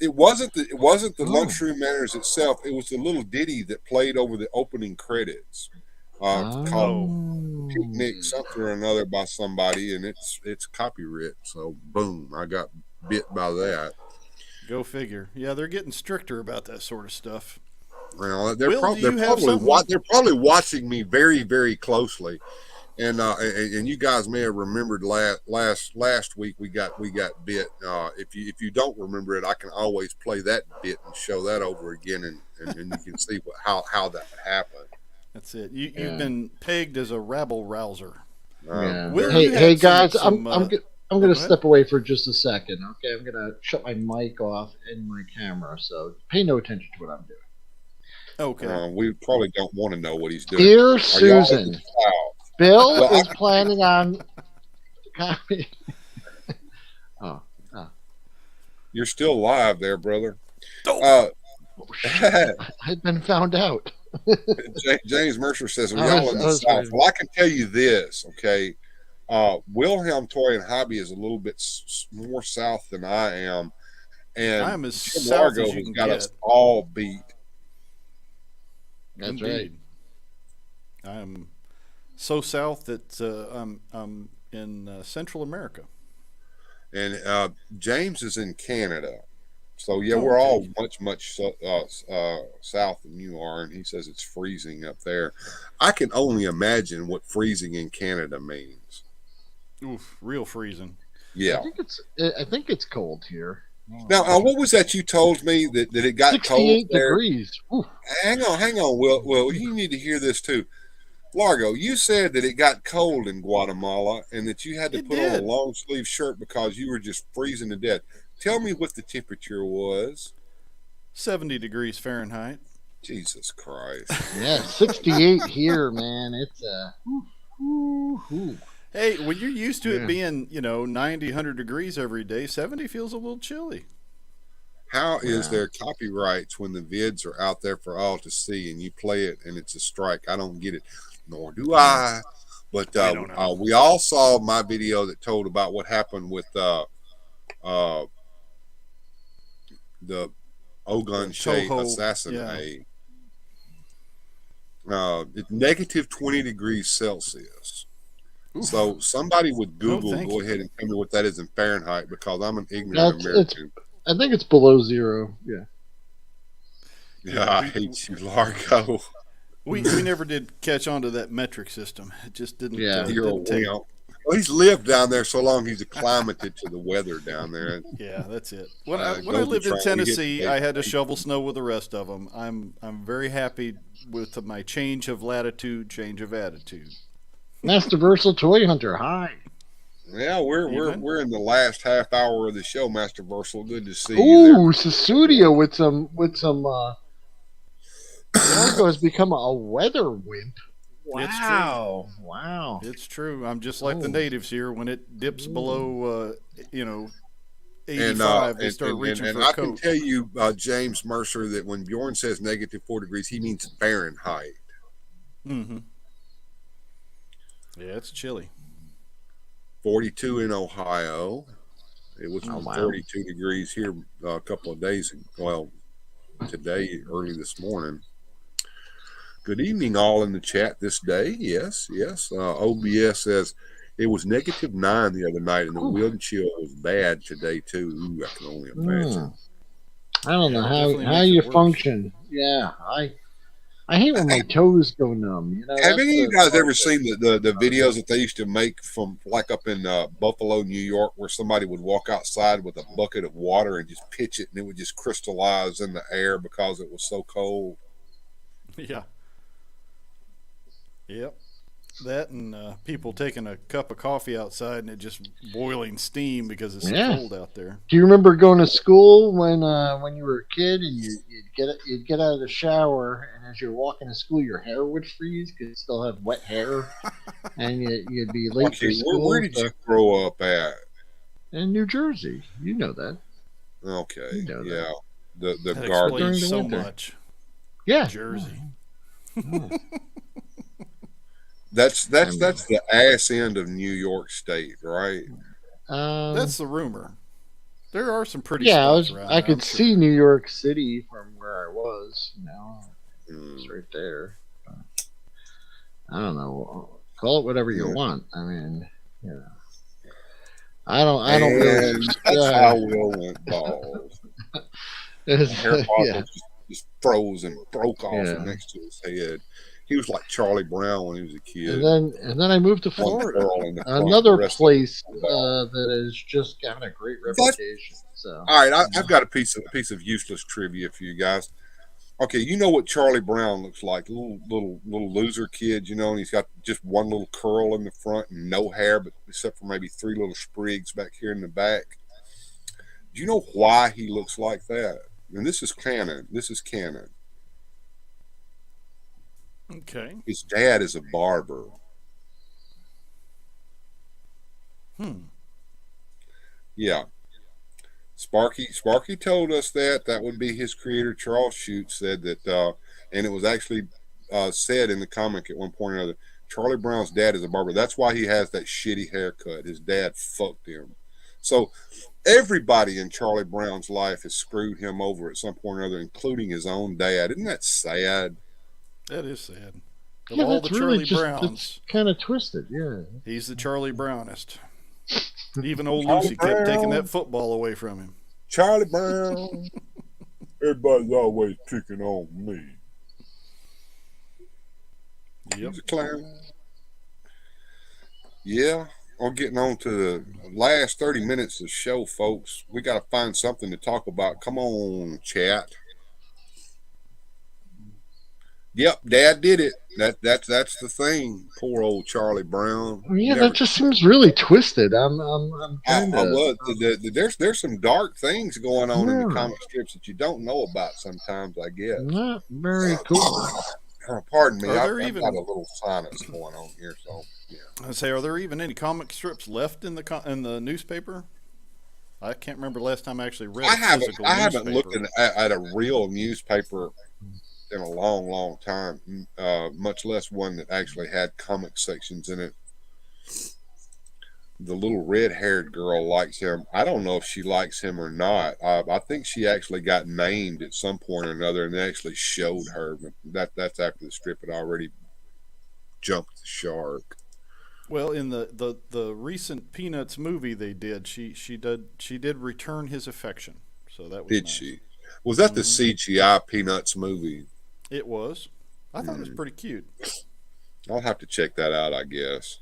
it wasn't the Oh. Lunchroom Manners itself. It was the little ditty that played over the opening credits called Picnic something or another by somebody, and it's copyright. So boom, I got bit by that. Go figure. Yeah, they're getting stricter about that sort of stuff. Well, Will, do you have something? they're probably watching me very, very closely, and you guys may have remembered last week we got bit. If you don't remember it, I can always play that bit and show that over again, and you can see how that happened. That's it. You've been pegged as a rabble rouser. Yeah. Will, Hey, you had hey some- guys, some, I'm gonna go ahead. step away for just a second. Okay, I'm gonna shut my mic off and my camera, so pay no attention to what I'm doing. Okay. We probably don't want to know what he's doing. Dear Are y'all in Susan, the South? Bill Well, is planning on. Oh, You're still alive there, brother. oh shit. I'd been found out. James Mercer says, "Are I y'all was- in I the was South?" ready. Well, I can tell you this, okay. Wilhelm Toy and Hobby is a little bit more south than I am, and I'm as Jim south Largo as you has can got get. us all beat. That's right. Indeed. I'm so south that I'm in Central America. And James is in Canada, so yeah, Oh, we're all okay. much south than you are. And he says it's freezing up there. I can only imagine what freezing in Canada means. Oof, real freezing. Yeah. I think it's cold here. Now, what was that you told me that it got cold 68 there? degrees. Ooh. Hang on, Will, you need to hear this too. Largo, you said that it got cold in Guatemala and that you had to It put on a did. long sleeve shirt because you were just freezing to death. Tell me what the temperature was. 70 degrees Fahrenheit. Jesus Christ. Yeah, 68 here, man. It's Hey, when you're used to Yeah. it being, 90, 100 degrees every day, 70 feels a little chilly. How is Wow. there copyrights when the vids are out there for all to see and you play it and it's a strike? I don't get it, nor do I. But I don't know. we all saw my video that told about what happened with the Ogun Shea Toho, assassinate. It's negative 20 degrees Celsius. Oof. So somebody with Google thank go you. ahead and tell me what that is in Fahrenheit because I'm an ignorant That's- American. I think it's below zero. Yeah. Yeah, I hate you, Largo. We never did catch on to that metric system. It just didn't. Yeah. You're a didn't take. wimp. Well, he's lived down there so long he's acclimated to the weather down there. Yeah, that's it. When Go I to lived in try and get Tennessee, paid. I had to shovel snow with the rest of them. I'm very happy with my change of latitude, change of attitude. Master Versal Toy Hunter. Hi. Yeah, Evening. we're in the last half hour of the show, Master Versal. Good to see you there. Ooh, Susudio with some Largo has become a weather wimp. It's true. Wow. Wow. It's true. I'm just like the Oh. natives here. When it dips below, 85, they start reaching And for a I can coat. tell you, James Mercer, that when Bjorn says -4 degrees, he means Fahrenheit. Mm-hmm. Yeah, it's chilly. 42 in Ohio. It was Oh, wow. 42 degrees here a couple of days ago. Well, today, early this morning. Good evening, all in the chat this day. Yes. OBS says it was -9 the other night, and the wind chill was bad today too. Ooh, I can only imagine. I don't Yeah, know it definitely how makes you it worse. function. Yeah, I hate when my toes go numb. You know, Have that's any of the you guys part ever that- seen the videos that they used to make from like up in Buffalo, New York, where somebody would walk outside with a bucket of water and just pitch it, and it would just crystallize in the air because it was so cold? Yeah. Yep. That and people taking a cup of coffee outside and it just boiling steam because it's so Yeah. cold out there. Do you remember going to school when you were a kid and you'd get out of the shower, and as you're walking to school your hair would freeze because you still have wet hair, and you'd be late for Okay, school? where did you grow up at? In New Jersey, you know that. Okay, You know that. yeah, the That garbage. During explains the so winter. much. Yeah. Jersey. That's I mean- the ass end of New York State, right? That's the rumor. There are some pretty yeah. spots around I there, could I'm sure. see New York City from where I was. You know, Mm. it's right there. I don't know. Call it whatever you Yeah. want. I mean, you know. I don't really. And that's how Will went bald. It's- Hair follicle yeah. just froze and broke off Yeah. next to his head. He was like Charlie Brown when he was a kid. And then I moved to One Florida, curl in the front, another the rest of it place was bald. that has just gotten a great That's- reputation. So, All right, I've got a piece of useless trivia for you guys. Okay, you know what Charlie Brown looks like? Little loser kid, you know, and he's got just one little curl in the front and no hair, but except for maybe 3 little sprigs back here in the back. Do you know why he looks like that? And this is canon. Okay. His dad is a barber. Yeah. Sparky told us that would be his creator. Charles Shute said that, and it was actually said in the comic at one point or another, Charlie Brown's dad is a barber. That's why he has that shitty haircut. His dad fucked him. So everybody in Charlie Brown's life has screwed him over at some point or other, including his own dad. Isn't that sad? That is sad. Of yeah, all the that's really Charlie Browns, that's kind of twisted. Yeah. he's the Charlie Brownest. Even old Charlie Lucy kept taking Brown. that football away from him. Charlie Brown. Everybody's always picking on me. Yep. He's a clown. Yeah. I'm getting on to the last 30 minutes of the show, folks. We got to find something to talk about. Come on, chat. Yep, Dad did it. That's the thing. Poor old Charlie Brown. Yeah, Never- that just seems really twisted. I'm kind of. well, there's some dark things going on in the Yeah. comic strips that you don't know about sometimes, I guess. Not very cool. Pardon me, Are I've there even- got a little sinus going on here, so yeah. I say, are there even any comic strips left in the newspaper? I can't remember the last time I actually read. I a haven't physical looked newspaper. at a real newspaper in a long time, much less one that actually had comic sections in it. The little red-haired girl likes him. I don't know if she likes him or not. I think she actually got named at some point or another, and they actually showed her. But that's after the strip had already jumped the shark. Well, in the recent Peanuts movie they did, she did return his affection. So that was Did nice. she? Was that the CGI Peanuts movie? It was. I thought it was pretty cute. I'll have to check that out, I guess.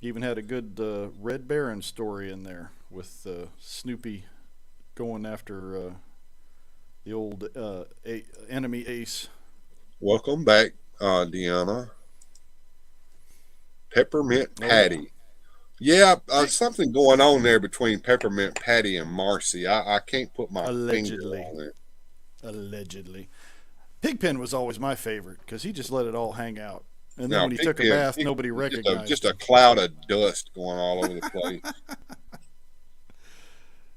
Even had a good Red Baron story in there with Snoopy going after the old enemy ace. Welcome back, Deanna. Peppermint Oh, Patty. Yeah, something going on there between Peppermint Patty and Marcy. I can't put my finger Allegedly. on it. Allegedly. Pigpen was always my favorite because he just let it all hang out. And then Now, when he took a Pigpen, bath, nobody just recognized a him. cloud of dust going all over the place.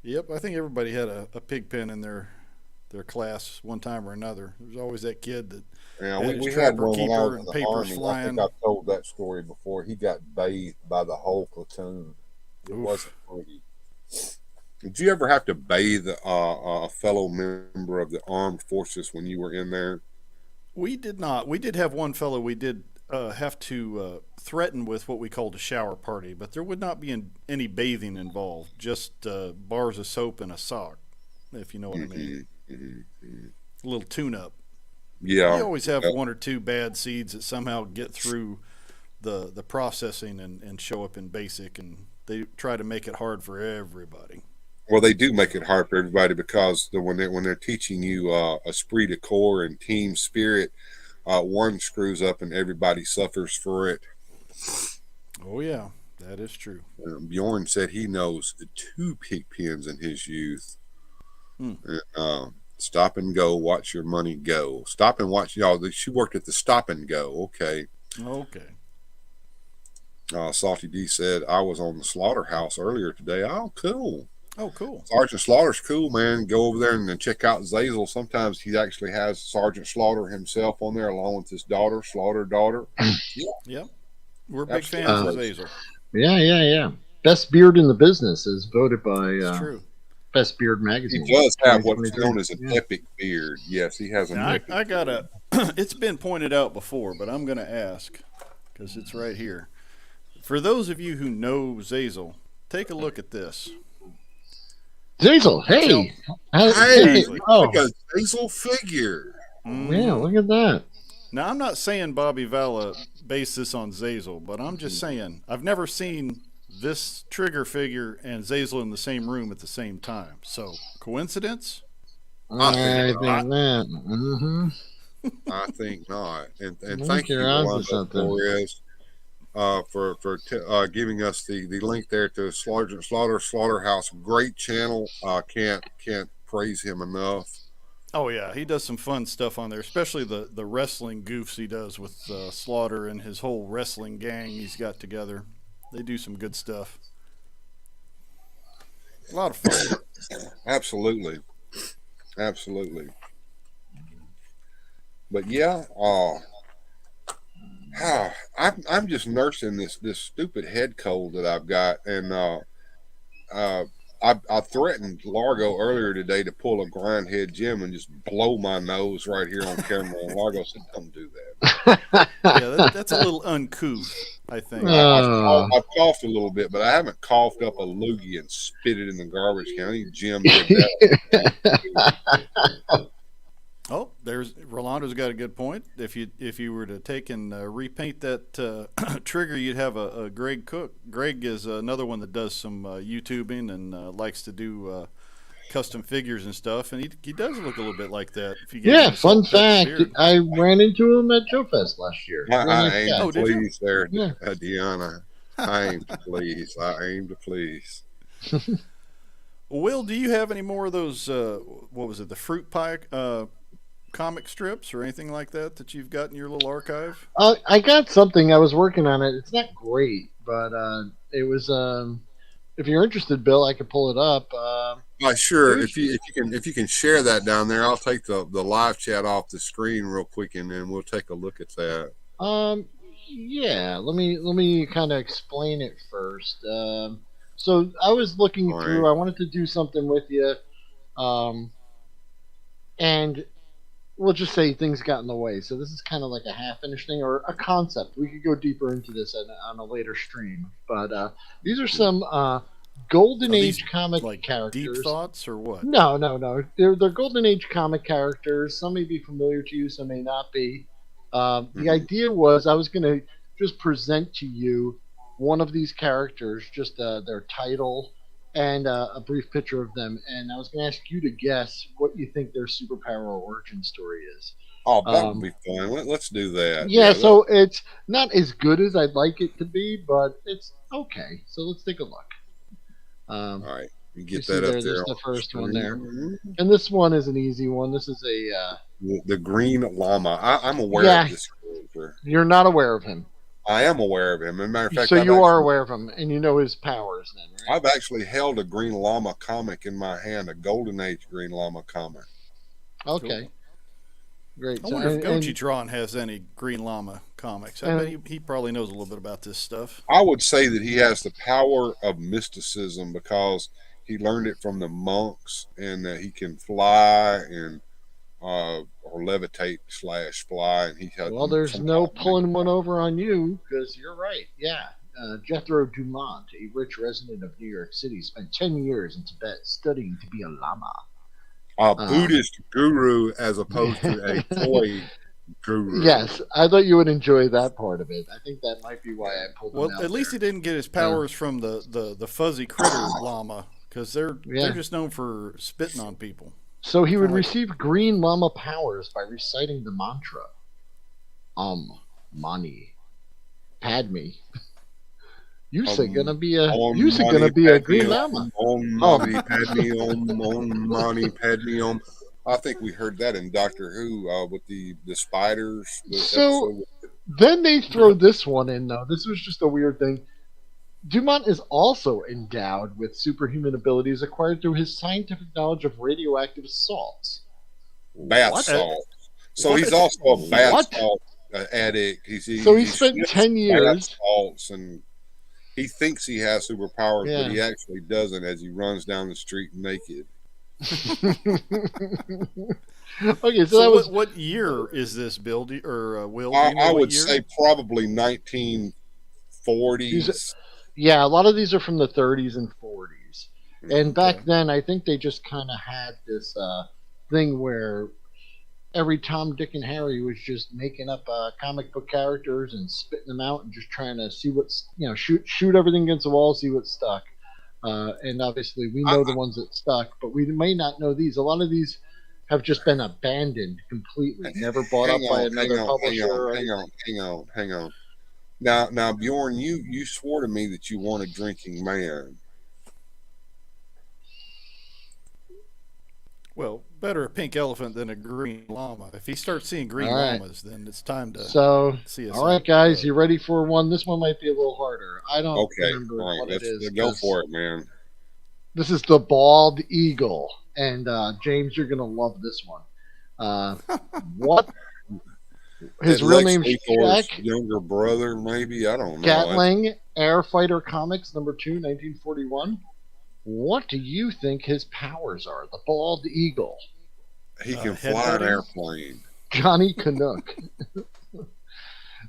Yep, I think everybody had a Pigpen in their class one time or another. There was always that kid that Yeah, had his we had trapper one when I keeper was in and the papers Army. I think flying. I've told that story before. He got bathed by the whole platoon. It wasn't Oof. pretty. Did you ever have to bathe a fellow member of the armed forces when you were in there? We did not. We did have one fellow we did have to threaten with what we called a shower party, but there would not be any bathing involved, just bars of soap and a sock, if you know what I mean. A little tune up. You Yeah. always have one or two bad seeds that somehow get through the processing and show up in basic, and they try to make it hard for everybody. Well, they do make it hard for everybody because when they're teaching you esprit de corps and team spirit, one screws up and everybody suffers for it. Oh yeah, that is true. Bjorn said he knows two pig pens in his youth. Hmm. And, stop and go, watch your money go. Stop and watch. Y'all, she worked at the stop and go. Okay. Okay. Salty D said I was on the slaughterhouse earlier today. Oh, cool. Oh, cool. Sergeant Slaughter's cool, man. Go over there and then check out Zazel. Sometimes he actually has Sergeant Slaughter himself on there along with his daughter, Slaughter daughter. Yep. We're big Absolutely. fans of Zazel. Yeah. Best beard in the business is voted by It's true. Best Beard He Magazine. does have what's 2023. known as an epic beard. Yes, he has an Now, epic I got beard. a. It's been pointed out before, but I'm going to ask because it's right here. For those of you who know Zazel, take a look at this. Zazel, hey. Hey, Oh, like a Zazel figure. yeah, look at that. Now, I'm not saying Bobby Valla based this on Zazel, but I'm just saying I've never seen this trigger figure and Zazel in the same room at the same time. So, coincidence? I think not. that. Mm-hmm. I think not. And I think thank you, you're onto Rolando something. Flores, for giving us the link there to Sergeant Slaughterhouse. Great channel. Can't praise him enough. Oh yeah, he does some fun stuff on there, especially the wrestling goofs he does with Slaughter and his whole wrestling gang he's got together. They do some good stuff. A lot of fun. Absolutely. But yeah, I'm just nursing this stupid head cold that I've got, and I threatened Largo earlier today to pull a grindhead Jim and just blow my nose right here on camera, and Largo said, "Don't do that." Yeah, that's a little uncouth, I think. I've coughed a little bit, but I haven't coughed up a loogie and spit it in the garbage can. I think Jim did that. Oh, there's Rolando's got a good point. If you were to take and repaint that trigger, you'd have a Greg Cook. Greg is another one that does some YouTubing and likes to do custom figures and stuff, and he does look a little bit like that. If you Yeah, fun fact. I ran into him at Joe Fest last year. I aim Oh, to did you? please there, Yeah. Deanna. I aim to please. I aim to please. Will, do you have any more of those? What was it? The fruit pie comic strips or anything like that you've got in your little archive? I got something. I was working on it. It's not great, but it was. If you're interested, Bill, I could pull it up. Sure. If you can share that down there, I'll take the live chat off the screen real quick, and then we'll take a look at that. Yeah. Let me kind of explain it first. So I was looking All through. right. I wanted to do something with you, and we'll just say things got in the way. So this is kind of like a half-finished thing or a concept. We could go deeper into this on a later stream. But these are some Golden Are Age these, comic like characters. deep thoughts or what? No. They're Golden Age comic characters. Some may be familiar to you, some may not be. The idea was I was going to just present to you one of these characters, just their title and a brief picture of them, and I was going to ask you to guess what you think their superpower origin story is. Oh, that would Um, be fun. Let's do that. yeah, Yeah. so it's not as good as I'd like it to be, but it's okay. So let's take a look. All right. You You get see that up there, there there's on the the first one there. screen. And this one is an easy one. This is a, The green llama. I'm aware yeah, of this character. you're not aware of him. I am aware of him. As a matter of fact, So you are aware of him, and you know his powers then, right? I've actually held a green llama comic in my hand, a Golden Age green llama comic. Okay. Great. I So, wonder if and- Gochitron has any Green Llama comics. I bet he probably knows a little bit about this stuff. I would say that he has the power of mysticism because he learned it from the monks, and that he can fly and or levitate / fly, and he has. well, there's no pulling one over on you because you're right. Yeah. Jethro Dumont, a rich resident of New York City, spent 10 years in Tibet studying to be a lama. A Buddhist guru as opposed to a toy guru. Yes, I thought you would enjoy that part of it. I think that might be why I pulled him Well, out at least there. he didn't get his powers from the fuzzy critter llama, because they're just known for spitting on people. So he would receive green llama powers by reciting the mantra, Mani, Padme. You said gonna be a green llama. Mani, Padme, Mani, Padme, I think we heard that in Doctor Who with the spiders. So then they throw this one in though. This was just a weird thing. Dumont is also endowed with superhuman abilities acquired through his scientific knowledge of radioactive salts. Bath salts. So he's also a bath salt addict. So he spent 10 years. Salts, and he thinks he has superpowers, but he actually doesn't as he runs down the street naked. Okay, so that was what year is this, Bill? Will? I would say probably 1940s. Yeah, a lot of these are from the 30s and 40s. And back then, I think they just kind of had this thing where every Tom, Dick, and Harry was just making up comic book characters and spitting them out and just trying to see what's, shoot everything against the wall, see what stuck. And obviously, we know the ones that stuck, but we may not know these. A lot of these have just been abandoned completely, never bought up by another publisher. Hang on. Now, Bjorn, you swore to me that you want a drinking man. Well, better a pink elephant than a green llama. If he starts seeing green llamas, then it's time to see us. All right, guys, you ready for one? This one might be a little harder. I don't remember what it is. Go for it, man. This is the bald eagle. And James, you're going to love this one. What? His real name's Jack. Younger brother, maybe? I don't know. Gatling, Air Fighter Comics, #2, 1941. What do you think his powers are? The bald eagle. He can fly an airplane. Johnny Canuck.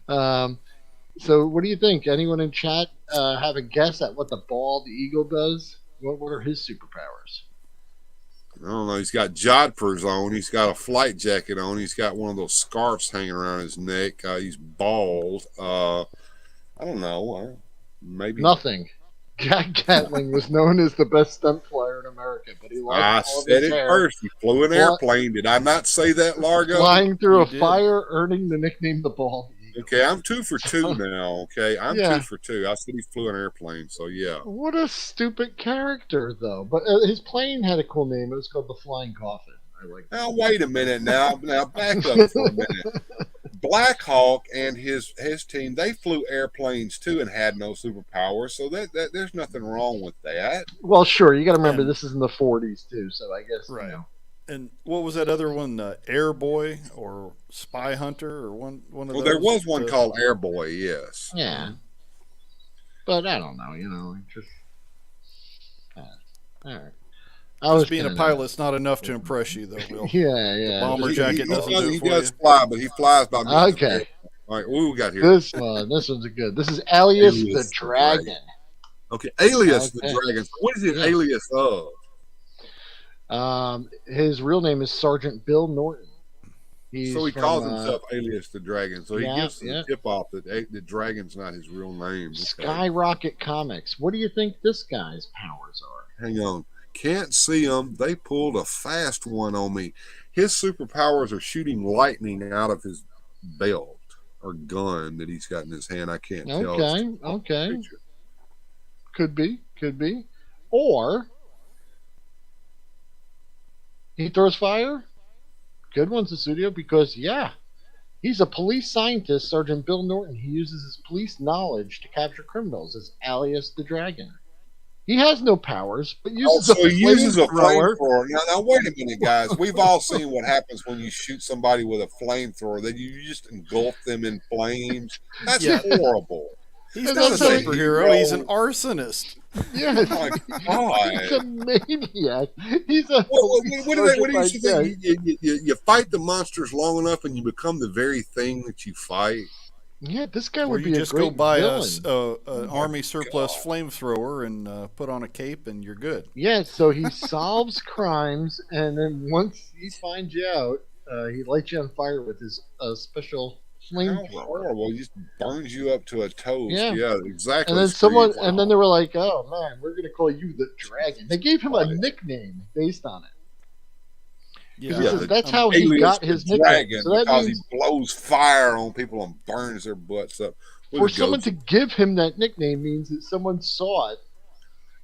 So what do you think? Anyone in chat have a guess at what the bald eagle does? What are his superpowers? I don't know. He's got jodhpurs on. He's got a flight jacket on. He's got one of those scarves hanging around his neck. He's bald. I don't know. Maybe nothing. Jack Gatling was known as the best stunt flyer in America, but he lost all of his hair. First. He flew an airplane. Did I not say that, Largo? Flying through a fire, earning the nickname the Bald Eagle. Okay, I'm 2 for 2 now. Okay, I'm 2 for 2. I said he flew an airplane, so yeah. What a stupid character, though. But his plane had a cool name. It was called the Flying Coffin. I like. Now wait a minute. Now back up for a minute. Black Hawk and his team, they flew airplanes too and had no superpowers, so that there's nothing wrong with that. Well, sure, you got to remember this is in the 40s too, so I guess right. And what was that other one? Air Boy or Spy Hunter or one of those? Well, there was one called Air Boy, yes. Yeah, but I don't know. Just all right. Just being a pilot's not enough to impress you, though, Will. Yeah. The bomber jacket doesn't do it for you. He does fly, but he flies about. Okay. All right, what we got here? This one's good. This is Alias the Dragon. Okay, Alias the Dragon. What is it alias of? His real name is Sergeant Bill Norton. So he calls himself Alias the Dragon. So he gives the tip off that the Dragon's not his real name. Okay. Skyrocket Comics. What do you think this guy's powers are? Hang on. Can't see them. They pulled a fast one on me. His superpowers are shooting lightning out of his belt or gun that he's got in his hand. I can't tell. Okay. Could be. Or he throws fire. Good one, Susudio, because he's a police scientist, Sergeant Bill Norton. He uses his police knowledge to capture criminals as alias the Dragon. He has no powers, but uses so he uses a flamethrower. flamethrower. Now, wait a minute, guys. We've all seen what happens when you shoot somebody with a flamethrower. That you just engulf them in flames. That's horrible. He's not a superhero. He's an arsonist. Yes. Oh my God. He's a maniac. He's a. What do you think? You fight the monsters long enough, and you become the very thing that you fight. Yeah, this guy Or would be you a just great go buy villain. an army surplus flamethrower and put on a cape, and you're good. Yeah, so he solves crimes, and then once he finds you out, he lights you on fire with his special How flamethrower. horrible! He just burns you up to a toast. Yeah. Yeah, exactly. And then and then they were like, "Oh man, we're gonna call you the Dragon." They gave him a nickname based on it. Yeah, That's how he got his nickname. Dragon, So that because means he blows fire on people and burns their butts up. for someone to give him that nickname means that someone saw it.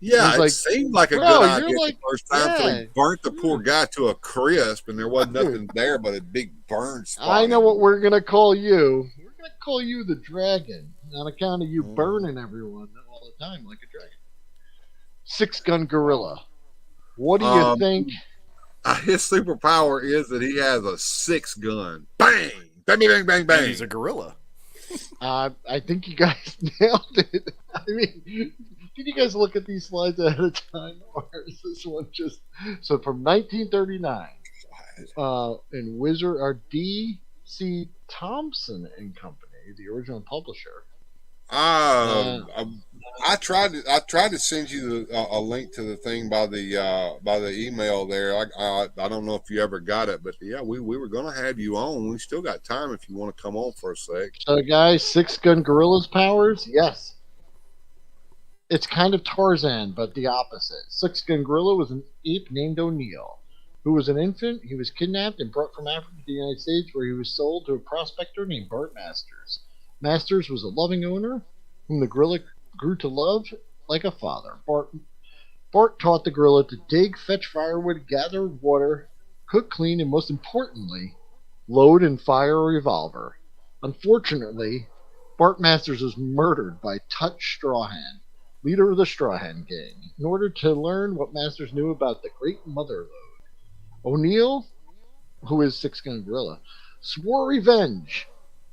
Yeah, it seemed like a good idea the first time until he burnt the poor guy to a crisp, and there wasn't nothing there but a big burn spot. I know what we're gonna call you. We're gonna call you the Dragon on account of you burning everyone all the time like a dragon. 6-gun gorilla. What do you think? His superpower is that he has a 6-gun. Bang! Bang! Bang! Bang! Bang! And he's a gorilla. I think you guys nailed it. I mean, did you guys look at these slides ahead of time, or is this one just so from 1939? In Wizard or D.C. Thompson and Company, the original publisher. I tried to send you a link to the thing by the email there. I don't know if you ever got it, but yeah, we were gonna have you on. We still got time if you want to come on for a sec. So, guys, 6-gun gorilla's powers? Yes. It's kind of Tarzan, but the opposite. 6-gun gorilla was an ape named O'Neill, who was an infant. He was kidnapped and brought from Africa to the United States, where he was sold to a prospector named Bart Masters. Masters was a loving owner whom the gorilla grew to love like a father. Bart taught the gorilla to dig, fetch firewood, gather water, cook, clean, and most importantly, load and fire a revolver. Unfortunately, Bart Masters was murdered by Touch Strawhan, leader of the Strawhan Gang, in order to learn what Masters knew about the Great Mother Lode. O'Neill, who is 6-gun gorilla, swore revenge.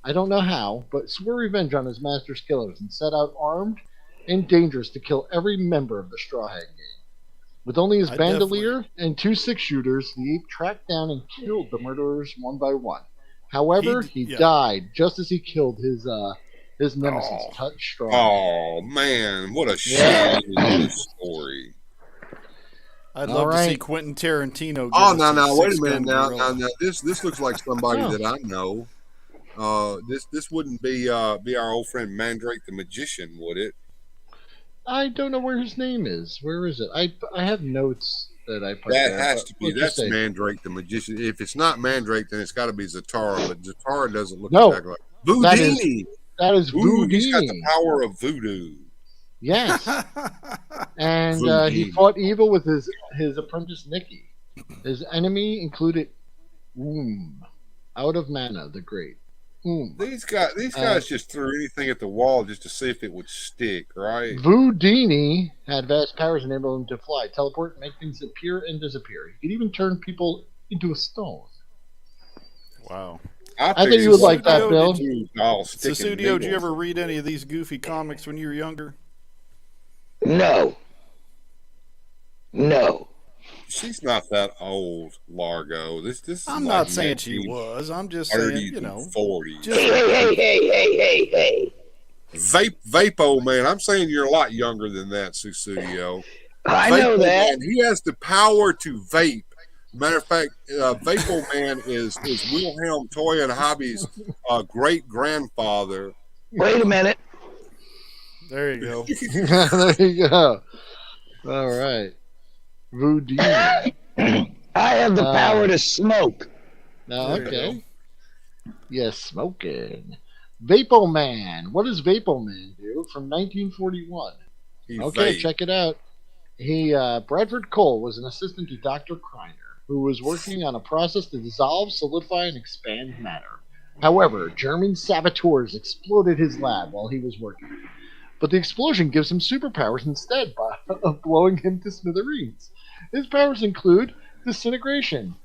I don't know how, but swore revenge on his master's killers and set out armed and dangerous to kill every member of the Strawhan Gang. With only his bandolier and 2 6-shooters, the ape tracked down and killed the murderers one by one. However, he died just as he killed his nemesis, Touch Strawhan. Oh man, what a shame story. I'd love to see Quentin Tarantino. Oh no, wait a minute now. This looks like somebody that I know. This wouldn't be our old friend Mandrake the Magician, would it? I don't know where his name is. Where is it? I have notes that I put that there, has to be. That's Mandrake the Magician. If it's not Mandrake, then it's got to be Zatara. But Zatara doesn't look exactly like Voodoo. That is Voodoo. He's got the power of voodoo. Yes, and he fought evil with his apprentice Nicky. His enemy included out of Mana the Great. These guys just threw anything at the wall just to see if it would stick, right? Voudini had vast powers enabling him to fly, teleport, make things appear and disappear. He could even turn people into a stone. Wow. I think you would like that, Bill. Susudio, did you ever read any of these goofy comics when you were younger? No. She's not that old, Largo. This is I'm not saying she was. I'm just saying, 40. Hey. Vapo man, I'm saying you're a lot younger than that, Susudio. I know that. Man, he has the power to vape. Matter of fact, Vapo Man is Wilhelm Toy and Hobby's great grandfather. Wait a minute. There you go. There you go. All right. Voodoo. I have the power to smoke. Okay. Yes, smoking. Vapo Man. What does Vapo Man do from 1941? Okay, check it out. Bradford Cole was an assistant to Dr. Kreiner, who was working on a process to dissolve, solidify, and expand matter. However, German saboteurs exploded his lab while he was working. But the explosion gives him superpowers instead of blowing him to smithereens. His powers include disintegration,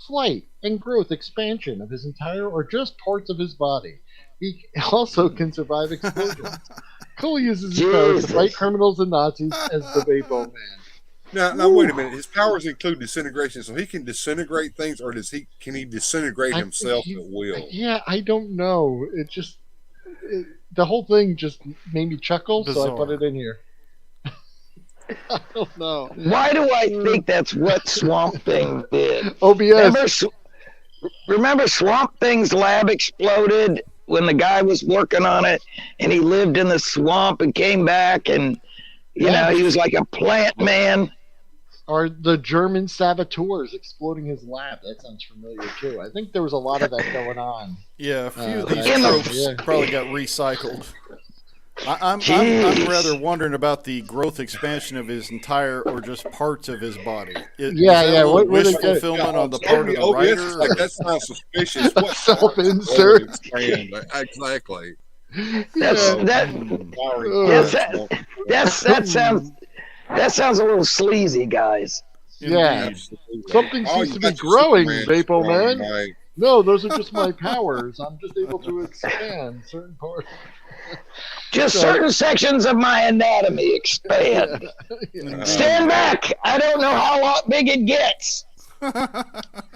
flight, and growth expansion of his entire or just parts of his body. He also can survive explosions. Cole uses his powers to fight criminals and Nazis as the Vapo Man. Now wait a minute. His powers include disintegration, so he can disintegrate things, or can he disintegrate himself at will? Yeah, I don't know. The whole thing just made me chuckle, so I put it in here. I don't know. Why do I think that's what Swamp Thing did? OBS. Remember Swamp Thing's lab exploded when the guy was working on it, and he lived in the swamp and came back, and you know, he was like a plant man. Or the German saboteurs exploding his lab. That sounds familiar too. I think there was a lot of that going on. Yeah, a few of these tropes probably got recycled. I'm rather wondering about the growth expansion of his entire or just parts of his body. What wish fulfillment on the part of the writer? Like, that sounds suspicious. What self-insert? Exactly. That sounds a little sleazy, guys. Yeah. Something seems to be growing, Vapo Man. No, those are just my powers. I'm just able to expand certain parts. Just certain sections of my anatomy expand. Stand back. I don't know how big it gets.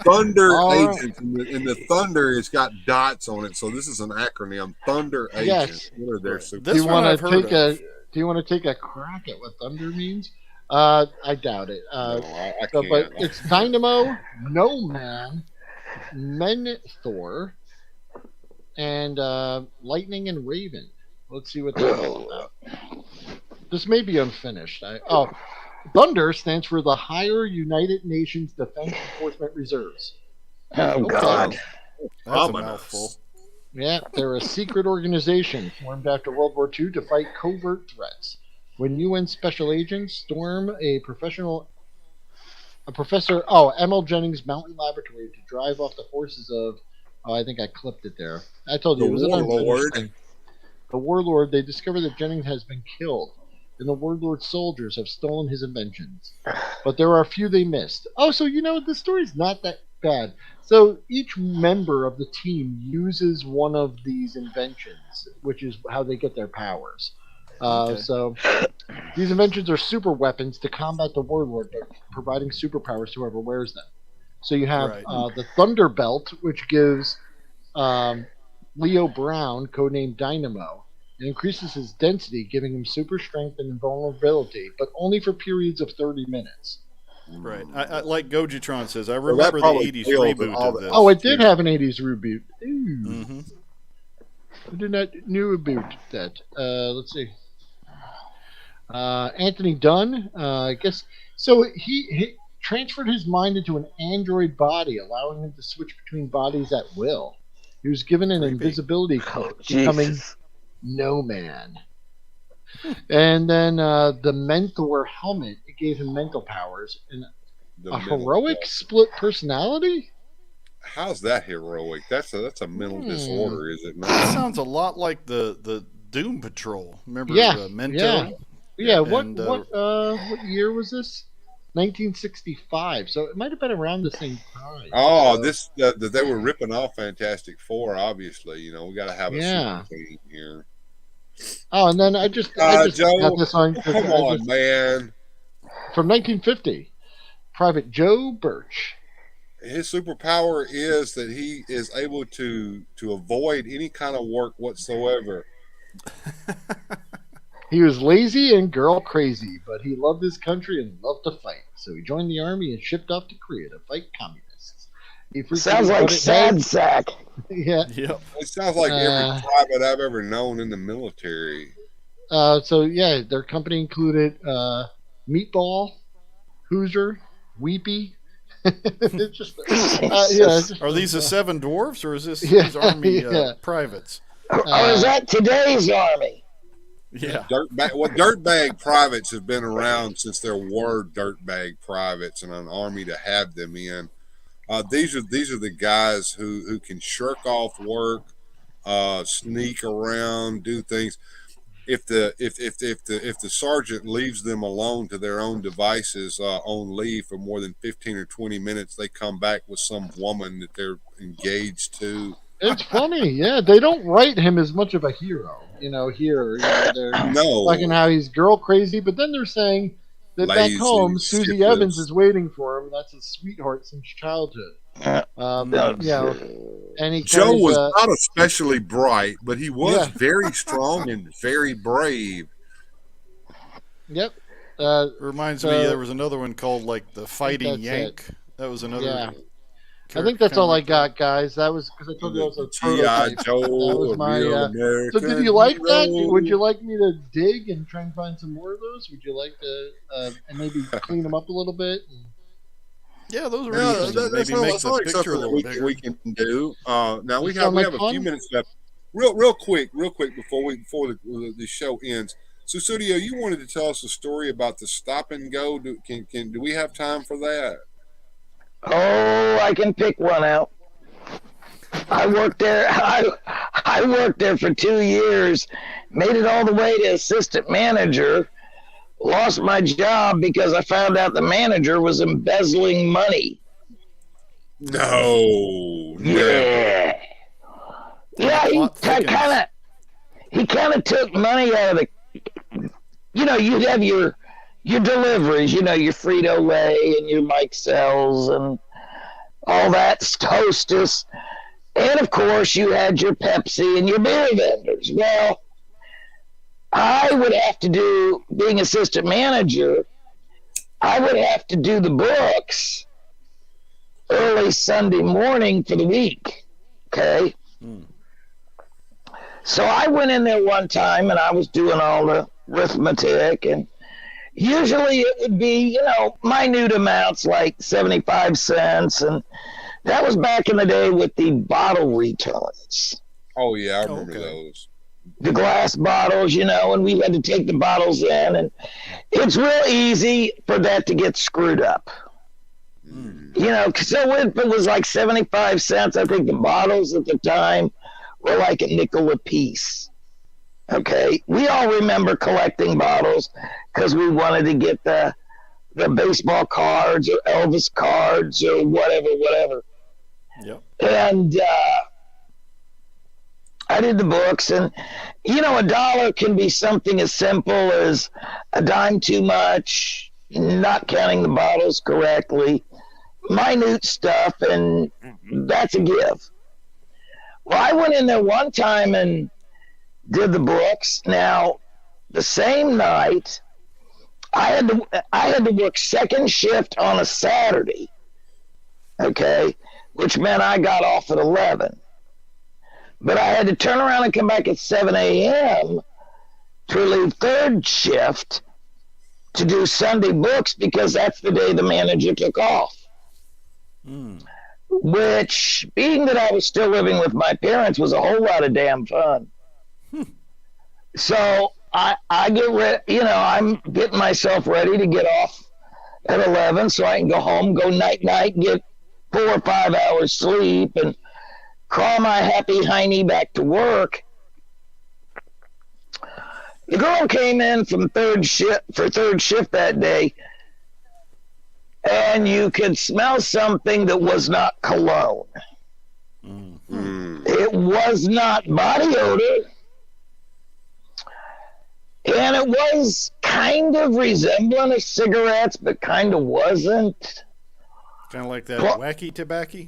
Thunder Agent. And the thunder has got dots on it, so this is an acronym. Thunder Agent. Yes. What are their Do you want to take a crack at what thunder means? I doubt it. No, I can't. But it's Dynamo, No Man, Menthor, and Lightning and Raven. Let's see what that's all about. This may be unfinished. Thunder stands for the Higher United Nations Defense Enforcement Reserves. Oh, God. That's a mouthful. Yeah, they're a secret organization formed after World War II to fight covert threats. When UN special agents storm Professor M.L. Jennings Mountain Laboratory to drive off the forces of, I think I clipped it there. I told you, it was an unfinished thing. The Warlord, they discover that Jennings has been killed, and the Warlord soldiers have stolen his inventions. But there are a few they missed. Oh, so the story's not that bad. So each member of the team uses one of these inventions, which is how they get their powers. So these inventions are super weapons to combat the Warlord, but providing superpowers to whoever wears them. So you have the Thunder Belt, which gives Leo Brown, codenamed Dynamo. It increases his density, giving him super strength and invulnerability, but only for periods of 30 minutes. Right. I like Gojitron says, I remember the 80s reboot of this. Oh, it did have an 80s reboot. Mm-hmm. I did not know about that. Let's see. Anthony Dunn, I guess. So he transferred his mind into an android body, allowing him to switch between bodies at will. He was given an invisibility cloak, becoming No Man. And then the Mentor helmet, it gave him mental powers. And a heroic split personality? How's that heroic? That's a mental disorder, is it not? That sounds a lot like the Doom Patrol. Remember the Mentor? Yeah. What year was this? 1965. So it might have been around the same time. Oh, they were ripping off Fantastic Four. Obviously, we got to have a super team here. Oh, and then I just got this on. Come on, man. From 1950, Private Joe Birch. His superpower is that he is able to avoid any kind of work whatsoever. He was lazy and girl crazy, but he loved his country and loved to fight. So he joined the army and shipped off to Korea to fight communists. Sounds like Sad Sack. Yeah. Yep. It sounds like every private I've ever known in the military. Their company included Meatball, Hoosier, weepy. It's just, yeah. Just, Are these the seven dwarfs, or is this Yeah, these army yeah. privates? Or is that today's army? Yeah. Dirtbag privates have been around since there were dirtbag privates and an army to have them in. These are the guys who can shirk off work, sneak around, do things. If the sergeant leaves them alone to their own devices on leave for more than 15 or 20 minutes, they come back with some woman that they're engaged to. It's funny, yeah. They don't write him as much of a hero, here. They're talking how he's girl crazy, but then they're saying that Lazy, back home, Susie shiftless. Evans is waiting for him. That's his sweetheart since childhood. And he Joe carries, was not especially bright, but he was Yeah. very strong and very brave. Yep. Reminds me, there was another one called like the Fighting that's Yank. That was another. Yeah. I think that's all I got, guys. That was because I told you that was a G.I. prototype. Joe, That was my. real So American did you like that? hero. Would you like me to dig and try and find some more of those? Would you like to and maybe clean them up a little bit? Yeah, those are Yeah, interesting. that's Maybe make like the picture a something little that bigger. we can do. Now we Sound have like a fun? few minutes left. Real quick before the show ends. So, Studio, you wanted to tell us a story about the stop and go. Do we have time for that? Oh, I can pick one out. I worked there. I worked there for 2 years, made it all the way to assistant manager, lost my job because I found out the manager was embezzling money. No. Yeah. Yeah, he kind of took money out of the, you'd have your deliveries, your Frito-Lay and your Mike Sells and all that, Hostess. And of course, you had your Pepsi and your beer vendors. Well, I would have to do, being assistant manager, I would have to do the books early Sunday morning for the week. Okay? So I went in there one time and I was doing all the arithmetic, and usually it would be, minute amounts like 75 cents, and that was back in the day with the bottle returns. Oh yeah, I remember those. The glass bottles, and we had to take the bottles in, and it's real easy for that to get screwed up. So if it was like 75 cents, I think the bottles at the time were like a nickel a piece. Okay, we all remember collecting bottles because we wanted to get the baseball cards or Elvis cards or whatever. Yep. And I did the books, and $1 can be something as simple as a dime too much, not counting the bottles correctly, minute stuff, and that's a give. Well, I went in there one time and did the books. Now, the same night, I had to work second shift on a Saturday, okay, which meant I got off at 11. But I had to turn around and come back at 7 a.m. to relieve third shift to do Sunday books because that's the day the manager took off. Which, being that I was still living with my parents, was a whole lot of damn fun. So I get ready, I'm getting myself ready to get off at 11 so I can go home, go night-night, get 4 or 5 hours sleep, and crawl my happy hiney back to work. The girl came in from third shift that day, and you could smell something that was not cologne. It was not body odor. And it was kind of resembling of cigarettes, but kind of wasn't. Kind of like that wacky tobacco?